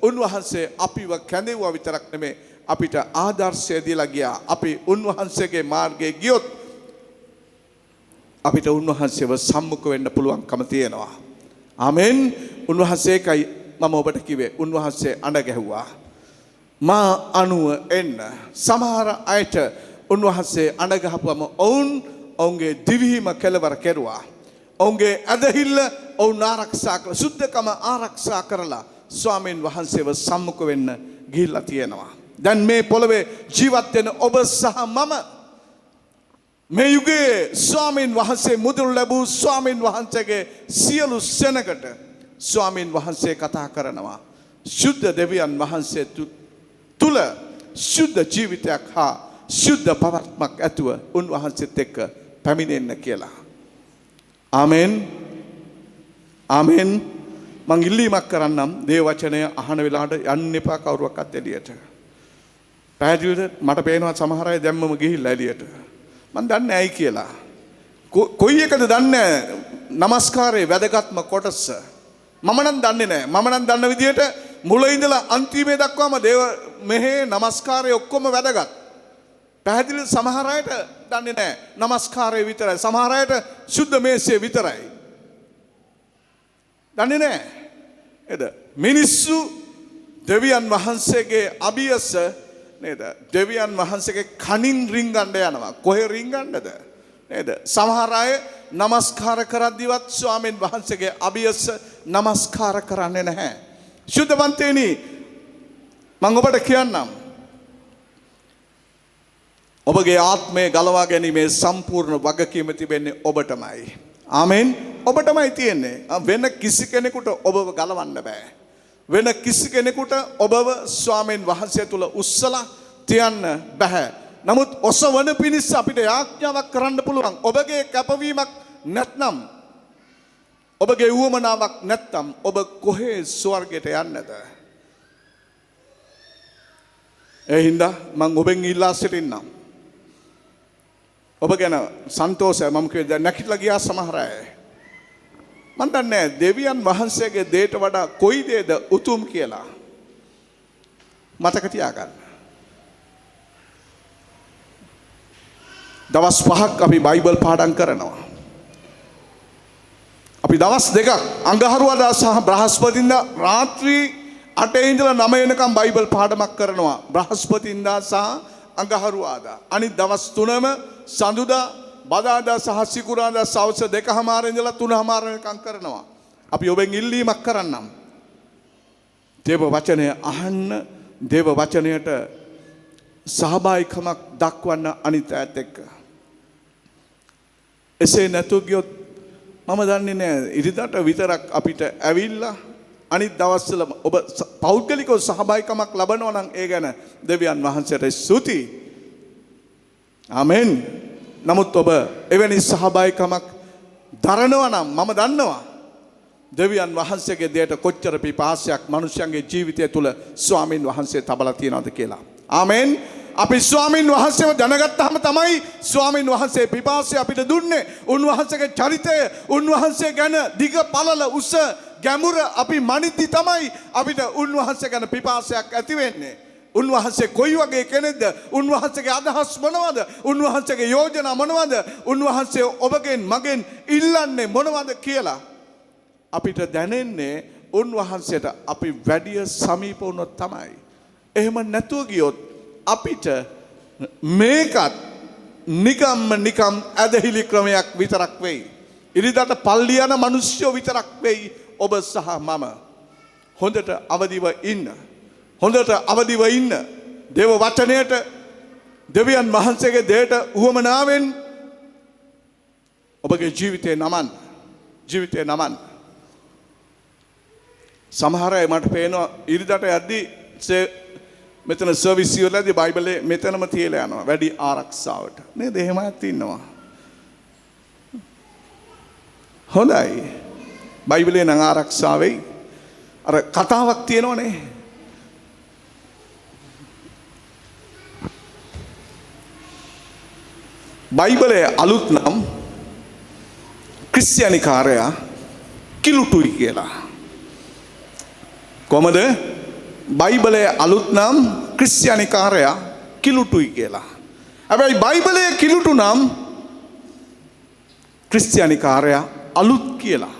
S1: උන්වහන්සේ අපිව කැඳෙවුවා විතරක් නෙමෙයි අපිට ආදර්ශය දීලා ගියා. අපි උන්වහන්සේගේ මාර්ගයේ ගියොත් අපිට උන්වහන්සේව සම්මුඛ වෙන්න පුළුවන්කම තියෙනවා. ආමෙන්. උන්වහන්සේකයි මම ඔබට කිව්වේ උන්වහන්සේ අඬ ගැහුවා. මා අනුව එන්න. සමහර අයට උන්වහන්සේ අඬ ගහපුවම ඔවුන්ගේ දිවිහිම කෙලවර කෙරුවා. ඔවුන්ගේ ඇදහිල්ල ඔවුන් ආරක්ෂා කළ සුද්ධකම ආරක්ෂා කරලා ස්වාමීන් වහන්සේව සම්මුඛ වෙන්න ගිහිල්ලා තියෙනවා. දැන් මේ පොළවේ ජීවත් වෙන ඔබ සහ මම මේ යුගයේ ස්වාමීන් වහන්සේ මුදුන් ලැබූ ස්වාමීන් වහන්සේගේ සියලු සෙනගට ස්වාමීන් වහන්සේ කතා කරනවා. සුද්ධ දෙවියන් වහන්සේ තුල සුද්ධ ජීවිතයක් හා සුද්ධ පවත්මක් ඇතුව උන්වහන්සේත් එක්ක පැමිණෙන්න කියලා. ආමෙන්. ආමෙන්. මං ඉල්ලීමක් කරන්නම් දේව වචනය අහන වෙලාවට යන්න එපා කවුරුවක්වත් එළියට. පැහැදිලිද? මට පේනවා සමහර අය දැම්මම ගිහිල්ලා එළියට. මං දන්නේ ඇයි කියලා. කොයි එකද දන්නේ නමස්කාරයේ වැදගත්ම කොටස. මම නම් දන්නේ නැහැ. මම නම් දන්න විදිහට මුල ඉඳලා අන්තිමේ දක්වාම දේව මෙහේ නමස්කාරයේ ඔක්කොම වැදගත්. පැහැදිලි සමහර අයට දන්නේ නැහැ. නමස්කාරයේ විතරයි. සමහර අයට සුද්ධ මේසයේ විතරයි. දන්නේ නැහැ. නේද? මිනිස්සු දෙවියන් වහන්සේගේ අභියස නේද? දෙවියන් වහන්සේගේ කනින් රිංගන්න යනවා. කොහේ රිංගන්නද? නේද? සමහර අය නමස්කාර කරද්දිවත් ස්වාමීන් වහන්සේගේ අභියස නමස්කාර කරන්නේ නැහැ. සුද්ධවන්තේනි මම ඔබට කියන්නම්. ඔබගේ ආත්මය ගලවා ගැනීමේ සම්පූර්ණ වගකීම තිබෙන්නේ ඔබටමයි. ආමෙන්. ඔබටමයි තියෙන්නේ. වෙන කිසි කෙනෙකුට ඔබව ගලවන්න බෑ. වෙන කිසි කෙනෙකුට ඔබව ස්වාමීන් වහන්සේ තුල උස්සලා තියන්න බෑ. නමුත් ඔසවන පිණිස අපිට යාඥාවක් කරන්න පුළුවන්. ඔබගේ කැපවීමක් නැත්නම් ඔබගේ උවමනාවක් නැත්නම් ඔබ කොහේ ස්වර්ගයට යන්නද? ඒ හින්දා මම ඔබෙන් ඉල්ලා සිටින්නම්. ඔබ ගැන සන්තෝෂයි. මම කිව්වේ දැන් නැකිట్లా ගියා සමහර අය. මම දන්නේ දෙවියන් වහන්සේගේ දේට වඩා කොයි දේද උතුම් කියලා. මතක තියාගන්න. දවස් 5ක් අපි බයිබල් පාඩම් කරනවා. අපි දවස් 2ක් අඟහරුවාදා සහ බ්‍රහස්පතින්දා රාත්‍රී 8 ඉඳලා 9 වෙනකම් බයිබල් පාඩමක් කරනවා. බ්‍රහස්පතින්දා සහ අඟහරුවාදා. අනිත් දවස් 3ම සඳුදා බදාදා සහ සිකුරාදා සවස් 2:00 ඉඳලා 3:00 වෙනකම් කරනවා. අපි ඔබෙන් ඉල්ලීමක් කරන්නම්. දේව වචනය අහන්න, දේව වචනයට සහභාගීකමක් දක්වන්න අනිත් අයත් එක්ක. එසේ නැතු ගියොත් මම දන්නේ නැහැ ඉරිදාට විතරක් අපිට ඇවිල්ලා අනිත් දවස්වල ඔබ පෞද්ගලිකව සහභාගීකමක් ලබනවා නම් ඒ ගැන දෙවියන් වහන්සේට ස්තුතියි. ආමෙන්. නමුත් ඔබ එවැනි සහභාගීකමක් දරනවා නම් මම දන්නවා දෙවියන් වහන්සේගේ දෙයට කොච්චර පිපාසයක් මිනිස්යන්ගේ ජීවිතය තුළ ස්වාමින් වහන්සේ තබලා තියනවද කියලා. ආමෙන්. අපි ස්වාමින් වහන්සේව දැනගත්තාම තමයි ස්වාමින් වහන්සේ පිපාසය අපිට දුන්නේ. උන්වහන්සේගේ චරිතය, උන්වහන්සේ ගැන දිග පළල උස ගැඹුර අපි මනිද්දි තමයි අපිට උන්වහන්සේ ගැන පිපාසයක් ඇති වෙන්නේ. උන්වහන්සේ කොයි වගේ කෙනෙක්ද? උන්වහන්සේගේ අදහස් මොනවද? උන්වහන්සේගේ යෝජනා මොනවද? උන්වහන්සේ ඔබගෙන් මගෙන් ඉල්ලන්නේ මොනවද කියලා අපිට දැනෙන්නේ උන්වහන්සේට අපි වැඩි සමීප වුණොත් තමයි. එහෙම නැතුව ගියොත් අපිට මේකත් නිකම් ඇදහිලි ක්‍රමයක් විතරක් වෙයි. ඉරිදාට පල්ලි යන මිනිස්සු විතරක් වෙයි ඔබ සහ මම. හොඳට අවදිව ඉන්න. හොඳට අවදිව ඉන්න. දේව වචනයට දෙවියන් වහන්සේගේ දෙයට උවමනාවෙන් ඔබගේ ජීවිතේ නමන්න. ජීවිතේ නමන්න. සමහර අය මට පේනවා ඉරිදාට යද්දී මෙතන සර්විස් වලදී බයිබලේ මෙතනම තියලා යනවා වැඩි ආරක්ෂාවට. නේද? එහෙම ඇත්ත ඉන්නවා. හොඳයි. බයිබලේ නම් ආරක්ෂාවෙයි. අර කතාවක් තියෙනවනේ. බයිබලයේ අලුත් නම් ක්‍රිස්තියානිකාරයා කිලුටුයි කියලා. කොහමද? බයිබලයේ අලුත් නම් ක්‍රිස්තියානිකාරයා කිලුටුයි කියලා. හැබැයි බයිබලයේ කිලුටු නම් ක්‍රිස්තියානිකාරයා අලුත් කියලා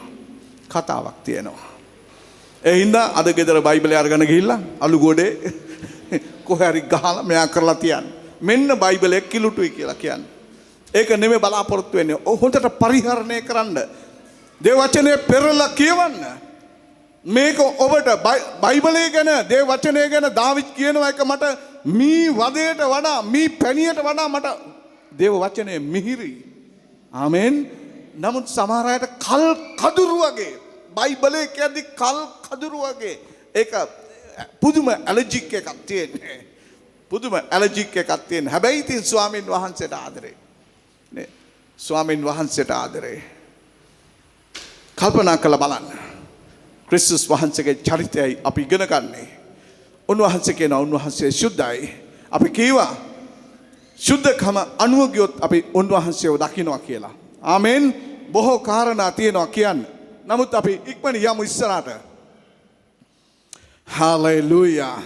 S1: කතාවක් තියෙනවා. ඒ හින්දා අද ගෙදර බයිබලය අරගෙන ගිහිල්ලා අලු ගොඩේ කොහේ හරි ගහලා මෙයා කරලා තියන්න. මෙන්න බයිබලයේ කිලුටුයි කියලා කියන්නේ. ඒක නෙමෙයි බලාපොරොත්තු වෙන්නේ. හොඳට පරිහරණය කරන්න. දේව වචනේ පෙරලා කියවන්න. මේක ඔබට බයිබලය ගැන දේව වචනය ගැන දාවිද් කියනවා එක මට මී වදයට වඩා මී පැණියට වඩා මට දේව වචනය මිහිරි. ආමෙන්. නමුත් සමහර අයට කල් කදුරු වගේ බයිබලය කියද්දි කල් කදුරු වගේ ඒක පුදුම ඇලර්ජික් එකක් තියෙන්නේ. පුදුම ඇලර්ජික් එකක් තියෙන. හැබැයි ඉතින් ස්වාමින් වහන්සේට ආදරේ. නේ. ස්වාමින් වහන්සේට ආදරේ. කල්පනා කරලා බලන්න. ක්‍රිස්තුස් වහන්සේගේ චරිතයයි අපි ඉගෙන ගන්නේ. උන්වහන්සේ කියනවා උන්වහන්සේ සුද්ධයි. අපි කීවා සුද්ධකම අනුව ගියොත් අපි උන්වහන්සේව දකින්නවා කියලා. ආමෙන්. බොහෝ කාරණා තියෙනවා කියන්නේ. නමුත් අපි ඉක්මනින් යමු ඉස්සරහට. හාලෙලූයා.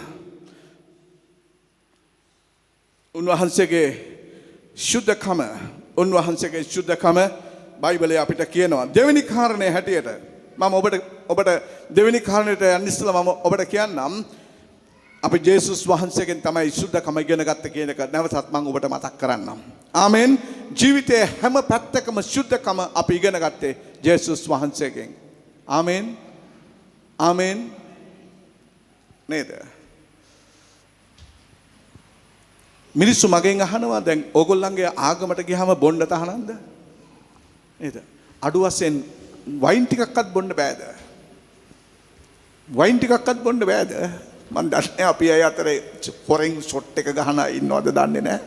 S1: උන්වහන්සේගේ සුද්ධකම බයිබලයේ අපිට කියනවා. දෙවෙනි කාරණේ හැටියට මම ඔබට දෙවෙනි කාරණේට යන්න ඉස්සෙල්ලා මම ඔබට කියන්නම්. අපි ජේසුස් වහන්සේගෙන් තමයි සුද්ධකම ඉගෙන ගත්තේ කියන එක නැවතත් මම ඔබට මතක් කරන්නම්. ආමෙන්. ජීවිතයේ හැම පැත්තකම සුද්ධකම අපි ඉගෙන ගත්තේ ජේසුස් වහන්සේගෙන්. ආමෙන්. ආමෙන්. නේද? මිනිස්සු මගෙන් අහනවා දැන් ඕගොල්ලන්ගේ ආගමට ගියාම බොන්න තහනම්ද? නේද? අඩු වශයෙන් වයින් ටිකක්වත් බොන්න බෑද? වයින් ටිකක්වත් බොන්න බෑද? මම දන්නේ අපි අය අතරේ හොරෙන් ෂොට් එක ගහන ඉන්නවද දන්නේ නැහැ.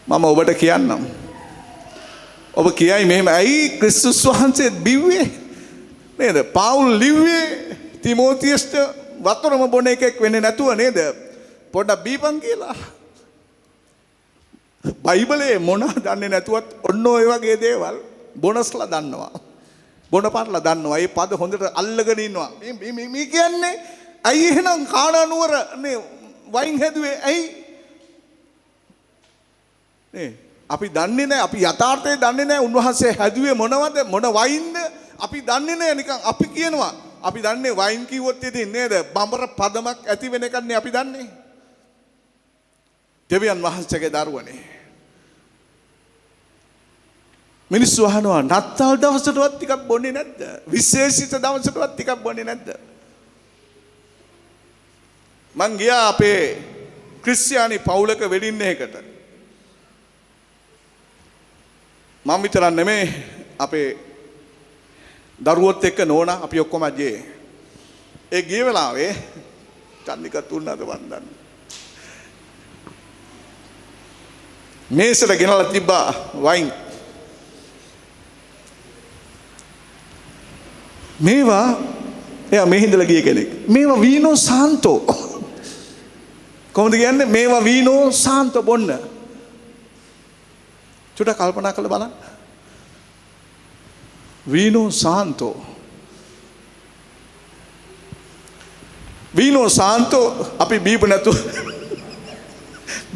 S1: මම ඔබට කියන්නම්. ඔබ කියයි මෙහෙම ඇයි ක්‍රිස්තුස් වහන්සේ බිව්වේ? නේද? පවුල් ලිව්වේ තිමෝතියස්ට වතුරම බොන එකෙක් වෙන්නේ නැතුව නේද? පොඩ්ඩක් බීපන් කියලා. බයිබලයේ මොනවද දන්නේ නැතුවත් ඔන්න ඔය වගේ දේවල් බොනස්ලා දන්නවා. බොනපාරලා දන්නවා. ඒ පද හොඳට අල්ලගෙන ඉන්නවා. මේ කියන්නේ ඇයි එහෙනම් කානා නුවර නේ වයින් හැදුවේ ඇයි? නේ අපි දන්නේ නැහැ. අපි යථාර්ථය දන්නේ නැහැ. උන්වහන්සේ හැදුවේ මොනවද? මොන වයින්ද? අපි දන්නේ නැහැ. නිකන් අපි කියනවා. අපි දන්නේ වයින් කිව්වොත් ඉතින් නේද? බඹර පදමක් ඇති වෙන එකක් නේ අපි දන්නේ. දෙවියන් වහන්සේගේ දරුවනේ. මිනිස්සු අහනවා නත්තල් දවසටවත් ටිකක් බොන්නේ නැද්ද? විශේෂිත දවසටවත් ටිකක් බොන්නේ නැද්ද? මං ගියා අපේ ක්‍රිස්තියානි පවුලක වෙඩින් එකකට. මම විතරක් නෙමෙයි අපේ දරුවොත් එක්ක නෝනා අපි ඔක්කොම ගියේ. ඒ ගිය වෙලාවේ චන්නික තුන්නද වන්දන. මේසට ගෙනලා තිබ්බා වයින්. මේවා එයා මෙහිඳලා ගිය කෙනෙක්. මේවා වීනෝ සාන්තෝ. කොහොමද කියන්නේ? මේවා වීනෝ සාන්තෝ බොන්න. චුට්ටක් කල්පනා කරලා බලන්න. වීනෝ සාන්තෝ. වීනෝ සාන්තෝ අපි බීප නැතු.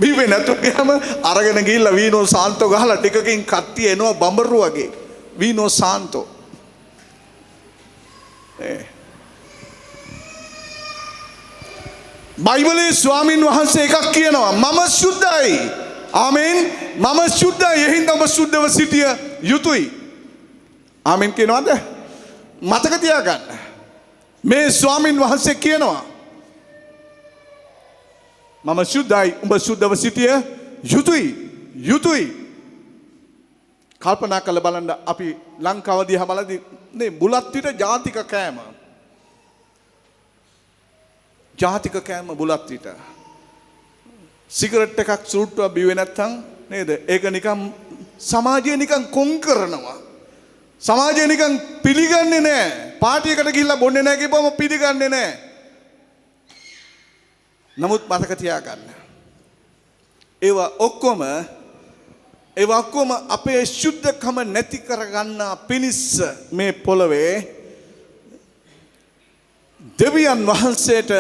S1: බීපේ නැතු ගියාම අරගෙන ගිහිල්ලා වීනෝ සාන්තෝ ගහලා ටිකකින් කට්ටිය එනවා බඹරු වගේ. වීනෝ සාන්තෝ. බයිබලයේ ස්වාමින් වහන්සේ එකක් කියනවා මම සුද්ධයි. ආමෙන්. මම සුද්ධයි. එහෙනම් ඔබ සුද්ධව සිටිය යුතුයි. ආමෙන් කියනවාද? මතක තියාගන්න. මේ ස්වාමින් වහන්සේ කියනවා මම සුද්ධයි. ඔබ සුද්ධව සිටිය යුතුයි. යුතුයි. කල්පනා කරලා බලන්න අපි ලංකාව දිහා බලද්දී නේ බුලත් විට ජාතික කෑම. ජාතික කෑම බුලත් විට. සිගරට් එකක් සූට්ටුවක් බිව්වේ නැත්තම් නේද? ඒක නිකන් සමාජය නිකන් කොන් කරනවා. සමාජය නිකන් පිළිගන්නේ නැහැ. පාටියකට ගිහිල්ලා බොන්නේ නැහැ කියපුවම පිළිගන්නේ නැහැ. නමුත් මතක තියාගන්න. ඒවා ඔක්කොම අපේ ශුද්ධකම නැති කරගන්න පිණිස මේ පොළවේ දෙවියන් වහන්සේට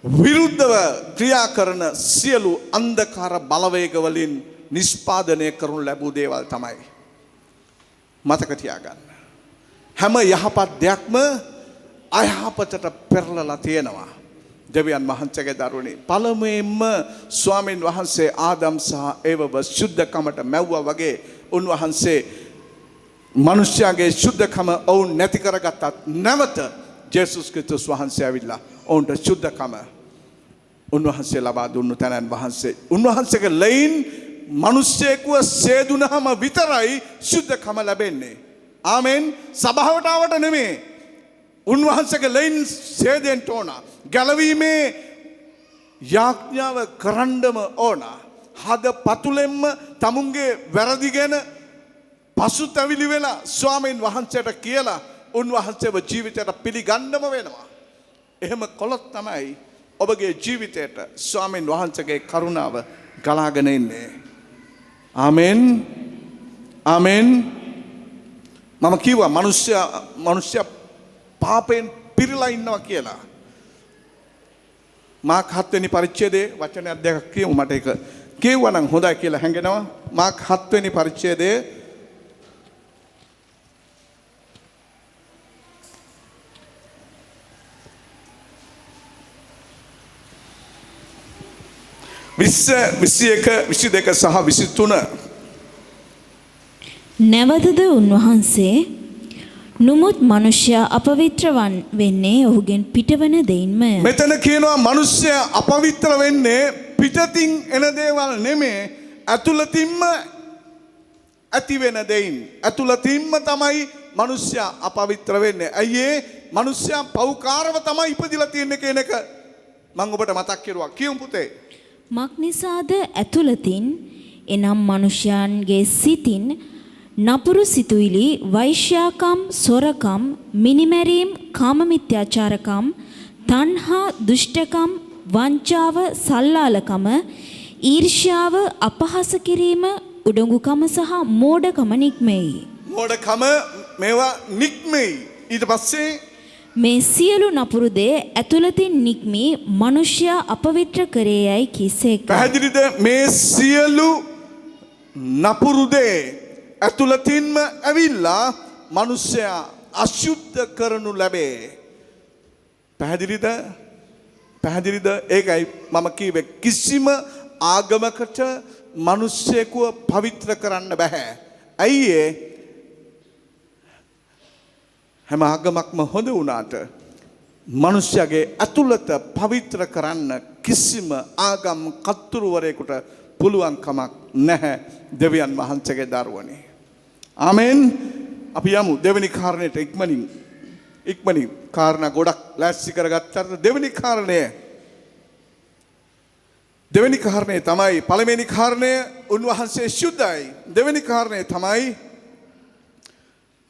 S1: විරුද්ධව ක්‍රියා කරන සියලු අන්ධකාර බලවේග වලින් නිෂ්පාදනය කරනු ලැබූ දේවල් තමයි. මතක තියාගන්න. හැම යහපත් දෙයක්ම අයහපතට පෙරලලා තියෙනවා. දෙවියන් වහන්සේගේ දරුවනි පළමුවෙන්ම ස්වාමින් වහන්සේ ආදම් සහ ඒවව ශුද්ධකමට මැව්වා වගේ උන්වහන්සේ මිනිස්යාගේ ශුද්ධකම ඔවුන් නැති කරගත්තත් නැවත ජේසුස් ක්‍රිස්තුස් වහන්සේ ඇවිල්ලා ඔවුන්ට ශුද්ධකම උන්වහන්සේ ලබා දුන්නු තැනන් වහන්සේ උන්වහන්සේගේ ලයින් මිනිස්සෙකුව සේදුනහම විතරයි ශුද්ධකම ලැබෙන්නේ. ආමෙන්. සභාවට ආවට නෙමෙයි. උන්වහන්සේගේ ලයින් සේදෙන්න ඕන. ගැලවීමේ යාඥාව කරන්නම ඕන. හද පතුලෙන්ම තමුන්ගේ වැරදි ගැන පසුතැවිලි වෙලා ස්වාමීන් වහන්සේට කියලා උන්වහන්සේව ජීවිතයට පිළිගන්නම වෙනවා. එහෙම කළොත් තමයි ඔබගේ ජීවිතයට ස්වාමීන් වහන්සේගේ කරුණාව ගලාගෙන ඉන්නේ. ආමෙන්. ආමෙන්. මම කිව්වා මිනිස්සයා පාපයෙන් පිරීලා ඉන්නවා කියලා. මාක් 7 වෙනි පරිච්ඡේදයේ වචනයක් දෙකක් කියමු මට ඒක කියුවා නම් හොඳයි කියලා හැඟෙනවා. මාක් 7 වෙනි පරිච්ඡේදයේ විසියක 22 සහ 23
S2: නැවතද උන්වහන්සේ නුමුත් මනුෂ්‍යයා අපවිත්‍ර වෙන්නේ ඔහුගෙන් පිටවන දෙයින්මය.
S1: මෙතන කියනවා මනුෂ්‍යයා අපවිත්‍ර වෙන්නේ පිටතින් එන දේවල් නෙමෙයි ඇතුළතින්ම ඇති වෙන දෙයින්. ඇතුළතින්ම තමයි මනුෂ්‍යයා අපවිත්‍ර වෙන්නේ. අයියේ මනුෂ්‍යයා පෞකාරව තමයි ඉපදිලා තියෙන්නේ කියන එක මම ඔබට මතක් කරුවා. කියමු පුතේ.
S2: මක්නිසාද ඇතුළතින් එනම් මනුෂ්‍යයන්ගේ සිතින් නපුරු සිතුවිලි වෛශ්‍යාකම් සොරකම් මිනිමැරීම් කාමමිත්‍යාචාරකම් තණ්හා දුෂ්ටකම් වංචාව සල්ලාලකම ඊර්ෂ්‍යාව අපහාස කිරීම උඩඟුකම සහ මෝඩකම නික්මෙයි.
S1: මෝඩකම මේවා නික්මෙයි. ඊට පස්සේ
S2: මේ සියලු නපුරු දේ ඇතුළතින් නික්මී මනුෂ්‍යයා අපවිත්‍ර කරේ යයි කිසේක.
S1: පැහැදිලිද? මේ සියලු නපුරු දේ ඇතුළතින්ම ඇවිල්ලා මනුෂ්‍යයා අශුද්ධ කරනු ලැබේ. පැහැදිලිද? පැහැදිලිද? ඒකයි මම කිව්වේ කිසිම ආගමකට මිනිස්සෙකුව පවිත්‍ර කරන්න බෑ. ඇයි ඒ? හැම ආගමක්ම හොඳ වුණාට මිනිස්යාගේ ඇතුළත පවිත්‍ර කරන්න කිසිම ආගම් කතුරුවරයෙකුට පුළුවන් කමක් නැහැ. දෙවියන් වහන්සේගේ දරුවනේ. ආමෙන්. අපි යමු දෙවෙනි කාරණයට ඉක්මනින් කාරණා ගොඩක් ලෑස්ති කරගත්තාට දෙවෙනි කාරණය තමයි පළවෙනි කාරණය උන්වහන්සේ ශුද්ධයි. දෙවෙනි කාරණය තමයි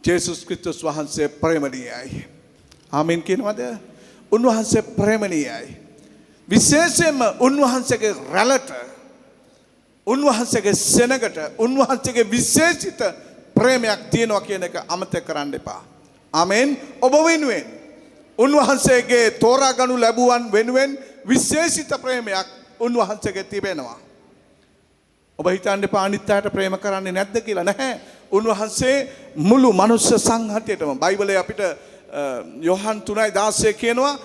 S1: ජේසුස් ක්‍රිස්තුස් වහන්සේ ප්‍රේමණීයයි. ආමෙන් කියනවද? උන්වහන්සේ ප්‍රේමණීයයි. විශේෂයෙන්ම උන්වහන්සේගේ රැළට, උන්වහන්සේගේ සෙනගට, උන්වහන්සේගේ විශේෂිත ප්‍රේමයක් තියෙනවා කියන එක අමතක කරන්න එපා. ආමෙන්. ඔබ වෙනුවෙන් උන්වහන්සේගේ තෝරා ගනු ලැබුවන් වෙනුවෙන් විශේෂිත ප්‍රේමයක් උන්වහන්සේගේ තිබෙනවා. ඔබ හිතන්න එපා අනිත් අයට ප්‍රේම කරන්නේ නැද්ද කියලා. නැහැ. උන්වහන්සේ මුළු මනුෂ්‍ය සංහතියටම බයිබලයේ අපිට යොහන් 3:16 කියනවා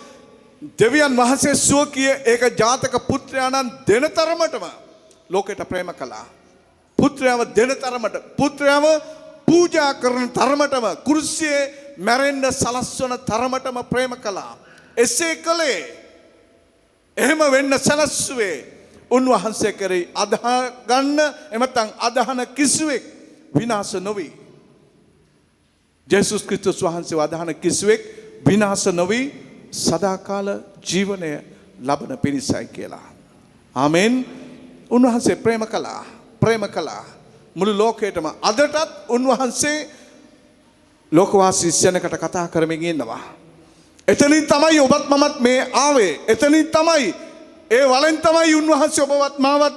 S1: දෙවියන් වහන්සේ ස්වකීය ඒක ජාතක පුත්‍රයාණන් දෙන තරමටම ලෝකයට ප්‍රේම කළා. පුත්‍රයාව දෙන තරමට, පුත්‍රයාව පූජා කරන තරමටම, කුරුසියේ මැරෙන්න සලස්වන තරමටම ප්‍රේම කළා. එසේ කළේ, එහෙම වෙන්න සලස්ුවේ උන්වහන්සේ කරේ අදහ ගන්න එමෙතන් අදහන කිසිවෙක් විනාශ නොවි. ජේසුස් ක්‍රිස්තුස් වහන්සේ අදහන කිසිවෙක් විනාශ නොවි සදාකාල ජීවනය ලබන පිණිසයි කියලා. ආමෙන්. උන්වහන්සේ ප්‍රේම කළා මුළු ලෝකයටම. අදටත් උන්වහන්සේ ලෝකවාසී සෙනකට කතා කරමින් ඉන්නවා. එතනින් තමයි ඔබත් මමත් මේ ආවේ. එතනින් තමයි ඒ වලෙන් තමයි උන්වහන්සේ ඔබවත් මාවත්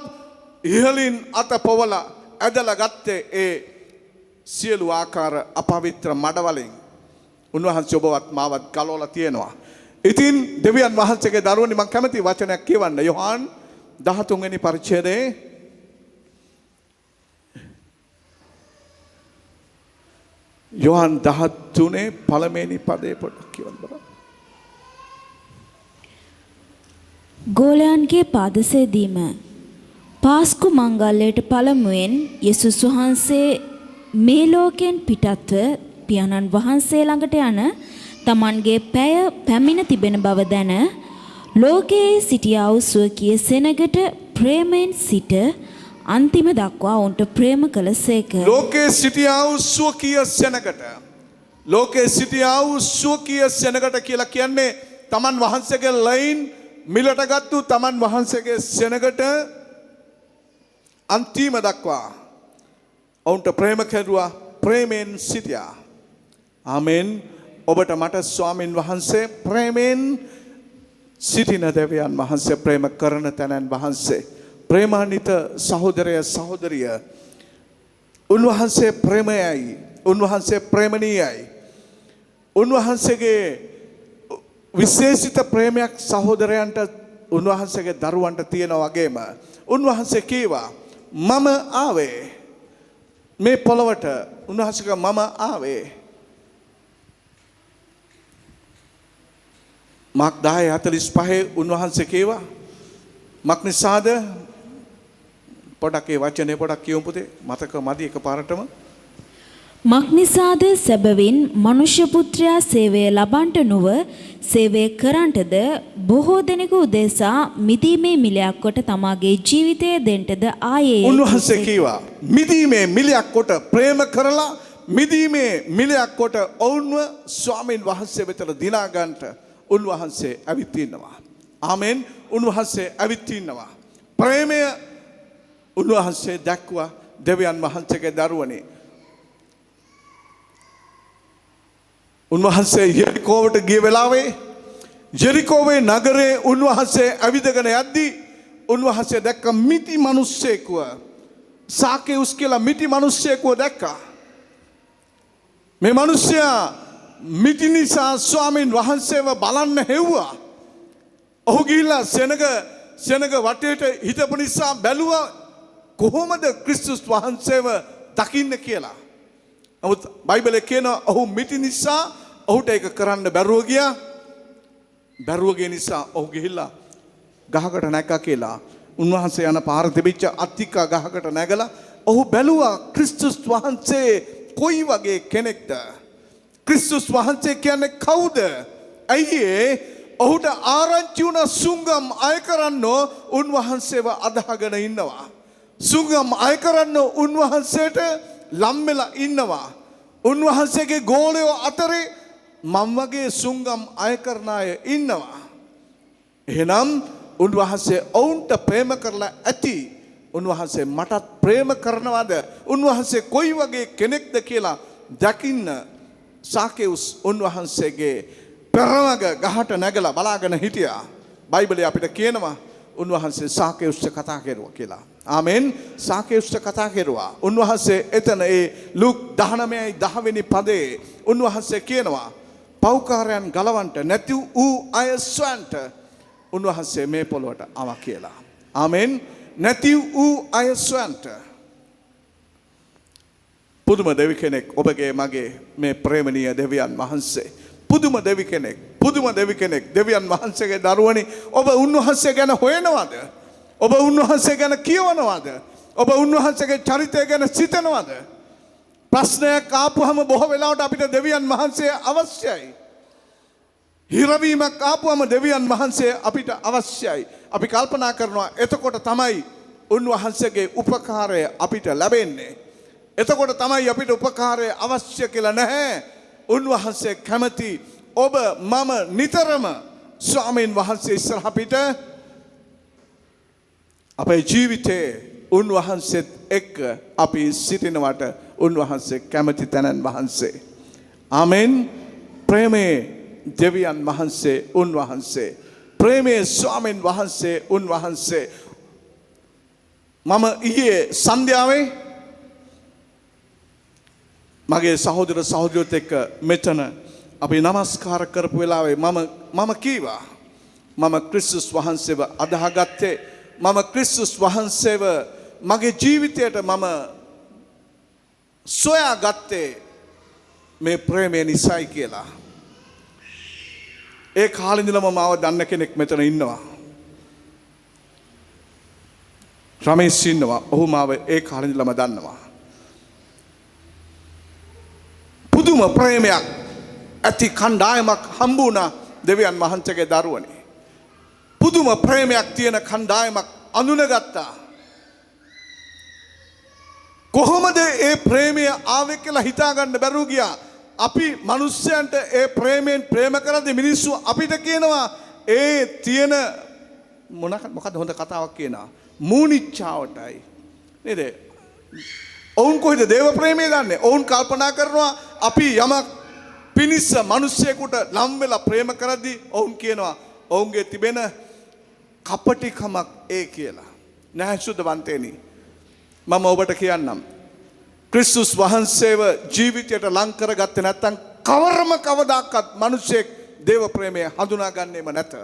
S1: ඉහලින් අත පොවලා ඇදලා ගත්තේ. ඒ සියලු ආකාර අපවිත්‍ර මඩවලින් උන්වහන්සේ ඔබවත් මාවත් ගලවලා තියෙනවා. ඉතින් දෙවියන් වහන්සේගේ දරුවනි මම කැමති වචනයක් කියවන්න. යොහන් 13 වෙනි පරිච්ඡේදයේ යොහන් 13 පළවෙනි පදේ පොඩ්ඩක් කියවන්න බලන්න.
S2: ගෝලයන්ගේ පාදසේදීම පාස්කු මංගල්‍යයට පළමුවෙන් යේසුස් වහන්සේ මේ ලෝකෙන් පිටත්ව පියාණන් වහන්සේ ළඟට යන තමන්ගේ පැය පැමිණ තිබෙන බව දැන ලෝකයේ සිටියා වූ ස්වකීය සෙනගට ප්‍රේමයෙන් සිට අන්තිම දක්වා උන්ට ප්‍රේම කළසේක.
S1: ලෝකයේ සිටියා වූ ස්වකීය සෙනගට, ලෝකයේ සිටියා වූ ස්වකීය සෙනගට කියලා කියන්නේ තමන් වහන්සේගේ ලයින් මිලට ගත්තු තමන් වහන්සේගේ සෙනගට අන්තිම දක්වා ඔවුන්ට ප්‍රේම කෙරුවා, ප්‍රේමයෙන් සිටියා. ආමෙන්. ඔබට මට ස්වාමින් වහන්සේ ප්‍රේමයෙන් සිටින දෙවියන් වහන්සේ, ප්‍රේම කරන තැනන් වහන්සේ, ප්‍රේමාන්විත සහෝදරය සහෝදරිය, උන්වහන්සේ ප්‍රේමයයි, උන්වහන්සේ ප්‍රේමණීයයි. උන්වහන්සේගේ විශේෂිත ප්‍රේමයක් සහෝදරයන්ට, උන්වහන්සේගේ දරුවන්ට තියෙන වගේම උන්වහන්සේ කීවා මම ආවේ මේ පොළවට. උන්වහන්සේගේ මම ආවේ මාක් 10:45 උන්වහන්සේ කීවා මක් නිසාද? පොඩක් ඒ වචනේ පොඩක් කියමු පුතේ, මතක මදි එකපාරටම.
S2: මක් නිසාද සැබවින් මනුෂ්‍ය පුත්‍රයා සේවය ලබන්ට නොව සේවය කරන්ටද බොහෝ දෙනෙකු උදෙසා මිදීමේ මිලයක් කොට තමාගේ ජීවිතය දෙන්නටද ආයේ.
S1: උන්වහන්සේ කීවා මිදීමේ මිලයක් කොට ප්‍රේම කරලා මිදීමේ මිලයක් කොට ඔවුන්ව ස්වාමීන් වහන්සේ වෙතට දිනා ගන්නට උන්වහන්සේ ඇවිත් ඉන්නවා. ආමෙන්. උන්වහන්සේ ඇවිත් ඉන්නවා. ප්‍රේමය උන්වහන්සේ දැක්වා දෙවියන් වහන්සේගේ දරුවනේ. උන්වහන්සේ යෙරිකෝවට ගිය වෙලාවේ යෙරිකෝවේ නගරේ උන්වහන්සේ ඇවිදගෙන යද්දී උන්වහන්සේ දැක්ක මිටි මිනිස්සෙකුව, සාකේයුස් කියලා මිටි මිනිස්සෙකුව දැක්කා. මේ මිනිසයා මිටි නිසා ස්වාමීන් වහන්සේව බලන්න හෙව්වා. ඔහු ගිහිල්ලා සෙනග වටේට හිටපු නිසා බැලුවා කොහොමද ක්‍රිස්තුස් වහන්සේව දකින්න කියලා. නමුත් බයිබලයේ කියනවා ඔහු මිටි නිසා ඔහුට ඒක කරන්න බැරුව ගියා. බැරුව ගිය නිසා ඔහු ගිහිල්ලා ගහකට නැග්ගා කියලා. උන්වහන්සේ යන පාර තිබිච්ච අත්තිකා ගහකට නැගලා ඔහු බැලුවා ක්‍රිස්තුස් වහන්සේ කොයි වගේ කෙනෙක්ද? ක්‍රිස්තුස් වහන්සේ කියන්නේ කවුද? ඇයි ඔහුට ආරංචි වුණ සුංගම් අය කරන්න උන්වහන්සේව අදහගෙන ඉන්නවා. සුංගම් අය කරන්න උන්වහන්සේට ලම් වෙලා ඉන්නවා. උන්වහන්සේගේ ගෝලයෝ අතරේ මම වගේ සුංගම් අය කරන අය ඉන්නවා. එහෙනම් උන්වහන්සේ ඔවුන්ට ප්‍රේම කරලා ඇති. උන්වහන්සේ මටත් ප්‍රේම කරනවද? උන්වහන්සේ කොයි වගේ කෙනෙක්ද කියලා දකින්න සාකේවුස් උන්වහන්සේගේ පෙරමග ගහට නැගලා බලාගෙන හිටියා. බයිබලයේ අපිට කියනවා උන්වහන්සේ සාකේවුස්ට කතා කරුවා කියලා. ආමෙන්. සාකේවුස්ට කතා කරුවා. උන්වහන්සේ එතන ඒ ලූක් 19:10 වෙනි පදේ උන්වහන්සේ කියනවා පෞකාරයන් ගලවන්ට නැති වූ අය ස්වන්ට උන්වහන්සේ මේ පොළොවට ආවා කියලා. ආමෙන්. නැති වූ අය ස්වන්ට. පුදුම දෙවි කෙනෙක් ඔබගේ මගේ මේ ප්‍රේමණීය දෙවියන් වහන්සේ. පුදුම දෙවි කෙනෙක්. පුදුම දෙවි කෙනෙක්. දෙවියන් වහන්සේගේ දරුවනි ඔබ උන්වහන්සේ ගැන හොයනවද? ඔබ උන්වහන්සේ ගැන කියවනවද? ඔබ උන්වහන්සේගේ චරිතය ගැන සිතනවද? ප්‍රශ්නයක් ආපුවම බොහෝ වෙලාවට අපිට දෙවියන් වහන්සේ අවශ්‍යයි. හිරවීමක් ආපුවම දෙවියන් වහන්සේ අපිට අවශ්‍යයි. අපි කල්පනා කරනවා එතකොට තමයි උන්වහන්සේගේ උපකාරය අපිට ලැබෙන්නේ. එතකොට තමයි අපිට උපකාරය අවශ්‍ය කියලා නැහැ. උන්වහන්සේ කැමති ඔබ මම නිතරම ස්වාමීන් වහන්සේ ඉස්සරහ පිට අපේ ජීවිතේ උන්වහන්සේත් එක්ක අපි සිටිනවට උන්වහන්සේ කැමති තැනන් වහන්සේ. ආමෙන්. ප්‍රේමේ දෙවියන් වහන්සේ උන්වහන්සේ. ප්‍රේමේ ස්වාමීන් වහන්සේ උන්වහන්සේ. මම ඊයේ සන්ධ්‍යාවේ මගේ සහෝදර සහෝදරියොත් එක්ක මෙතන අපි නමස්කාර කරපු වෙලාවේ මම කීවා මම ක්‍රිස්තුස් වහන්සේව අදහාගත්තේ මම ක්‍රිස්තුස් වහන්සේව මගේ ජීවිතයට මම සොයාගත්තේ මේ ප්‍රේමය නිසායි කියලා. ඒ කාලේ ඉඳලම මාව දන්න කෙනෙක් මෙතන ඉන්නවා. රමේෂ් ඉන්නවා. ඔහු මාව ඒ කාලේ ඉඳලම දන්නවා. පුදුම ප්‍රේමයක් ඇති කණ්ඩායමක් හම්බ වුණා දෙවියන් වහන්සේගේ දරුවනි. පුදුම ප්‍රේමයක් තියෙන කණ්ඩායමක් අඳුනගත්තා. කොහොමද ඒ ප්‍රේමය ආවේ කියලා හිතාගන්න බැරුව ගියා. අපි මිනිස්යන්ට ඒ ප්‍රේමයෙන් ප්‍රේම කරද්දී මිනිස්සු අපිට කියනවා ඒ තියෙන මොකක්ද හොඳ කතාවක් කියනවා මූනිච්චාවටයි නේද? ඔවුන් කොහෙද දේව ප්‍රේමය දන්නේ? ඔවුන් කල්පනා කරනවා අපි යමක් පිනිස්ස මිනිස්සෙකුට ලම් වෙලා ප්‍රේම කරද්දී ඔවුන් කියනවා ඔවුන්ගේ තිබෙන කපටිකමක් ඒ කියලා. නැහැ සුද්ධවන්තේනි. මම ඔබට කියන්නම්. ක්‍රිස්තුස් වහන්සේව ජීවිතයට ලං කරගත්තේ නැත්නම් කවරම කවදාකවත් මිනිසෙක් දේව ප්‍රේමය හඳුනාගන්නේම නැත.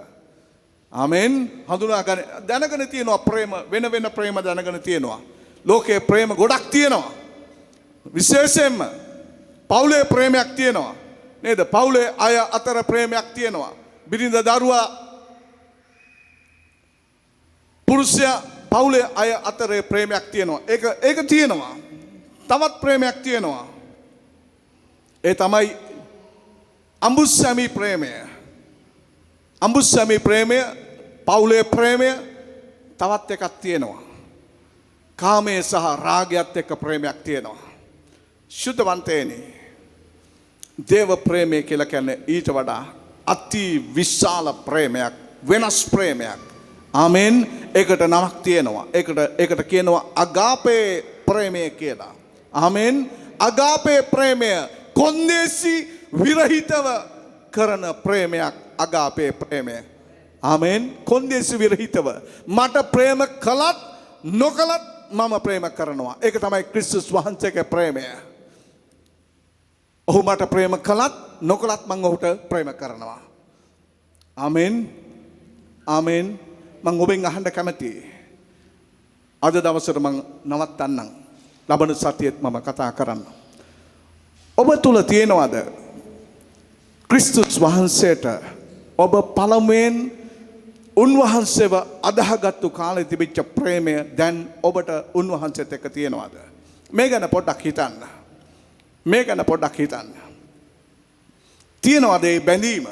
S1: ආමෙන්. හඳුනාගන්න දැනගෙන තියෙනවා ප්‍රේම වෙන ප්‍රේම දැනගෙන තියෙනවා. ලෝකයේ ප්‍රේම ගොඩක් තියෙනවා. විශේෂයෙන්ම පවුලේ ප්‍රේමයක් තියෙනවා. නේද? පවුලේ අය අතර ප්‍රේමයක් තියෙනවා. බිරිඳ දරුවා පුරුෂයා පවුලේ අය අතරේ ප්‍රේමයක් තියෙනවා. ඒක තියෙනවා. තවත් ප්‍රේමයක් තියෙනවා. ඒ තමයි අඹුස්සැමි ප්‍රේමය. අඹුස්සැමි ප්‍රේමය, පවුලේ ප්‍රේමය තවත් එකක් තියෙනවා. කාමයේ සහ රාගයත් එක්ක ප්‍රේමයක් තියෙනවා. සුද්ධවන්තේනි. දේව ප්‍රේමය කියලා කියන්නේ ඊට වඩා අති විශාල ප්‍රේමයක්, වෙනස් ප්‍රේමයක්. ආමෙන්. ඒකට නමක් තියෙනවා. ඒකට කියනවා අගාපේ ප්‍රේමය කියලා. ආමෙන්. අගාපේ ප්‍රේමය කොන්දේසි විරහිතව කරන ප්‍රේමයක් අගාපේ ප්‍රේමය. ආමෙන්. කොන්දේසි විරහිතව මට ප්‍රේම කළත් නොකළත් මම ප්‍රේම කරනවා. ඒක තමයි ක්‍රිස්තුස් වහන්සේගේ ප්‍රේමය. ඔහු මට ප්‍රේම කළත් නොකළත් මම ඔහුට ප්‍රේම කරනවා. ආමෙන්. ආමෙන්. මම ඔබෙන් අහන්න කැමතියි. අද දවසට මම නවත්තන්නම්. ලබන සතියේත් මම කතා කරන්න. ඔබ තුල තියෙනවද ක්‍රිස්තුස් වහන්සේට ඔබ පළමුවෙන් උන්වහන්සේව අදහගත්තු කාලේ තිබිච්ච ප්‍රේමය දැන් ඔබට උන්වහන්සේත් එක්ක තියෙනවද? මේ ගැන පොඩ්ඩක් හිතන්න. මේ ගැන පොඩ්ඩක් හිතන්න. තියෙනවද ඒ බැඳීම?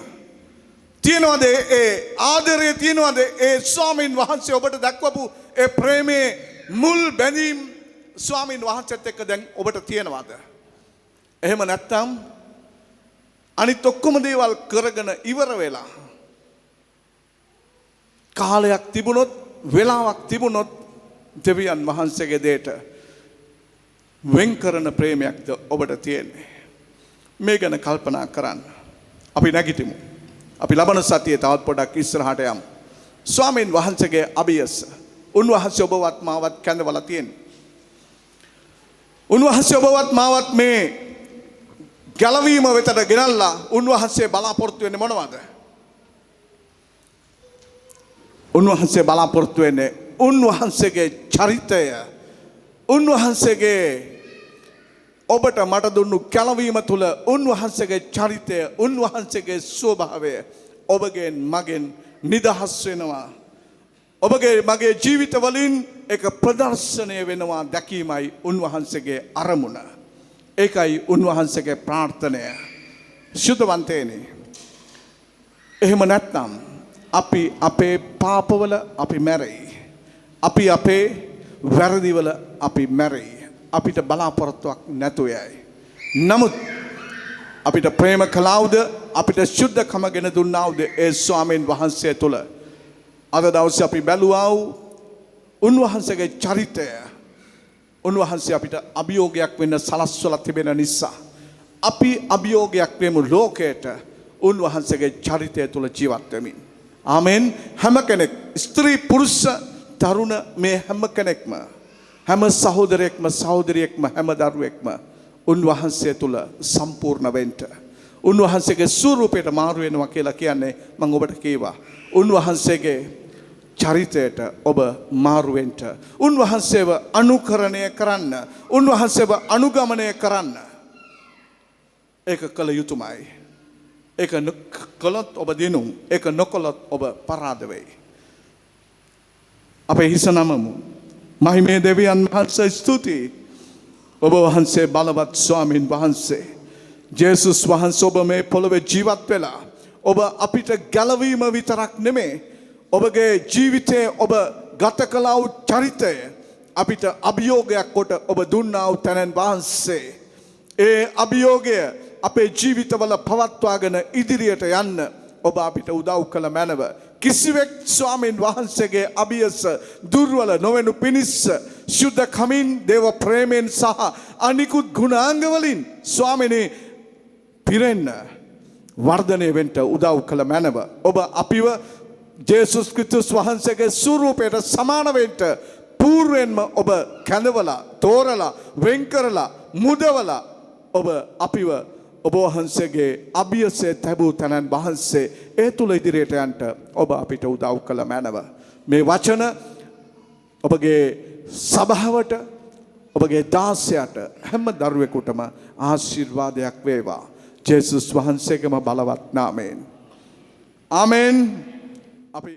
S1: තියෙනවද ඒ ආදරය? තියෙනවද ඒ ස්වාමීන් වහන්සේ ඔබට දක්වපු ඒ ප්‍රේමයේ මුල් බැඳීම් ස්වාමීන් වහන්සේත් එක්ක දැන් ඔබට තියෙනවද? එහෙම නැත්නම් අනිත් ඔක්කොම දේවල් කරගෙන ඉවර වෙලා කාලයක් තිබුණොත් වෙලාවක් තිබුණොත් දෙවියන් වහන්සේගේ දෙයට වෙන් කරන ප්‍රේමයක්ද ඔබට තියෙන්නේ? මේ ගැන කල්පනා කරන්න. අපි නැගිටිමු. අපි ලබන සතියේ තවත් පොඩක් ඉස්සරහට යමු. ස්වාමීන් වහන්සේගේ අභියස උන්වහන්සේ ඔබවත් මාවත් කැඳවලා තියෙනවා. උන්වහන්සේ ඔබවත් මාවත් මේ ගැලවීම වෙතට ගෙනල්ලා උන්වහන්සේ බලාපොරොත්තු වෙන්නේ මොනවද? උන්වහන්සේ බලාපොරොත්තු වෙන්නේ උන්වහන්සේගේ චරිතය, උන්වහන්සේගේ ඔබට මට දුන්නු කැලවීම තුළ උන්වහන්සේගේ චරිතය, උන්වහන්සේගේ ස්වභාවය ඔබගෙන් මගෙන් නිදහස් වෙනවා. ඔබගේ මගේ ජීවිත වලින් ඒක ප්‍රදර්ශනය වෙනවා දැකීමයි උන්වහන්සේගේ අරමුණ. ඒකයි උන්වහන්සේගේ ප්‍රාර්ථනය. සුද්ධවන්තේනි. එහෙම නැත්නම් අපි අපේ පාපවල අපි මැරෙයි. අපි අපේ වැරදිවල අපි මැරෙයි. අපිට බලාපොරොත්තුවක් නැතුව යයි. නමුත් අපිට ප්‍රේම කළාවුද, අපිට ශුද්ධකම ගෙන දුන්නාවුද ඒ ස්වාමීන් වහන්සේ තුළ. අද දවසේ අපි බැලුවා වූ උන්වහන්සේගේ චරිතය උන්වහන්සේ අපිට අභියෝගයක් වෙන්න සලස්වලා තිබෙන නිසා අපි අභියෝගයක් වෙමු ලෝකයට උන්වහන්සේගේ චරිතය තුළ ජීවත් වෙමින්. ආමෙන්. හැම කෙනෙක් ස්ත්‍රී පුරුෂ තරුණ මේ හැම කෙනෙක්ම හැම සහෝදරයෙක්ම සහෝදරියෙක්ම හැම දරුවෙක්ම උන්වහන්සේ තුළ සම්පූර්ණ වෙන්න උන්වහන්සේගේ ස්වරූපයට මාරු වෙනවා කියලා කියන්නේ මම ඔබට කියවා. උන්වහන්සේගේ චරිතයට ඔබ මාරු වෙන්න, උන්වහන්සේව අනුකරණය කරන්න, උන්වහන්සේව අනුගමනය කරන්න. ඒක කළ යුතුමයි. ඒක කළොත් ඔබ දිනුම්, ඒක නොකළොත් ඔබ පරාද වෙයි. අපේ හිස නමමු. මහිමේ දෙවියන් වහන්සේ ස්තුතියි. ඔබ වහන්සේ බලවත් ස්වාමීන් වහන්සේ. ජේසුස් වහන්සේ ඔබ මේ පොළොවේ ජීවත් වෙලා ඔබ අපිට ගැලවීම විතරක් නෙමේ, ඔබගේ ජීවිතයේ ඔබ ගත කළා වූ චරිතය අපිට අභියෝගයක් කොට ඔබ දුන්නා වූ තැනන් වහන්සේ. ඒ අභියෝගය අපේ ජීවිතවල පවත්වාගෙන ඉදිරියට යන්න ඔබ අපිට උදව් කළ මැනව. කිසිවෙක් ස්වාමීන් වහන්සේගේ අභියස දුර්වල නොවනු පිණිස ශුද්ධ කමින් දේව ප්‍රේමෙන් සහ අනිකුත් ගුණාංග වලින් ස්වාමිනේ පිරෙන්න වර්ධනය වෙන්න උදව් කළ මැනව. ඔබ අපිව ජේසුස් ක්‍රිස්තුස් වහන්සේගේ ස්වරූපයට සමාන වෙන්න పూర్වෙන්ම ඔබ කැඳවලා තෝරලා වෙන් කරලා මුදවලා ඔබ අපිව ඔබ වහන්සේගේ අභියසේ තැබූ තැනන් වහන්සේ ඒ තුල ඉදිරියට යන්න ඔබ අපිට උදව් කළ මැනව. මේ වචන ඔබගේ සභාවට, ඔබගේ දාසයට, හැම දරුවෙකුටම ආශිර්වාදයක් වේවා. ජේසුස් වහන්සේගේම බලවත් නාමයෙන්. ආමෙන්.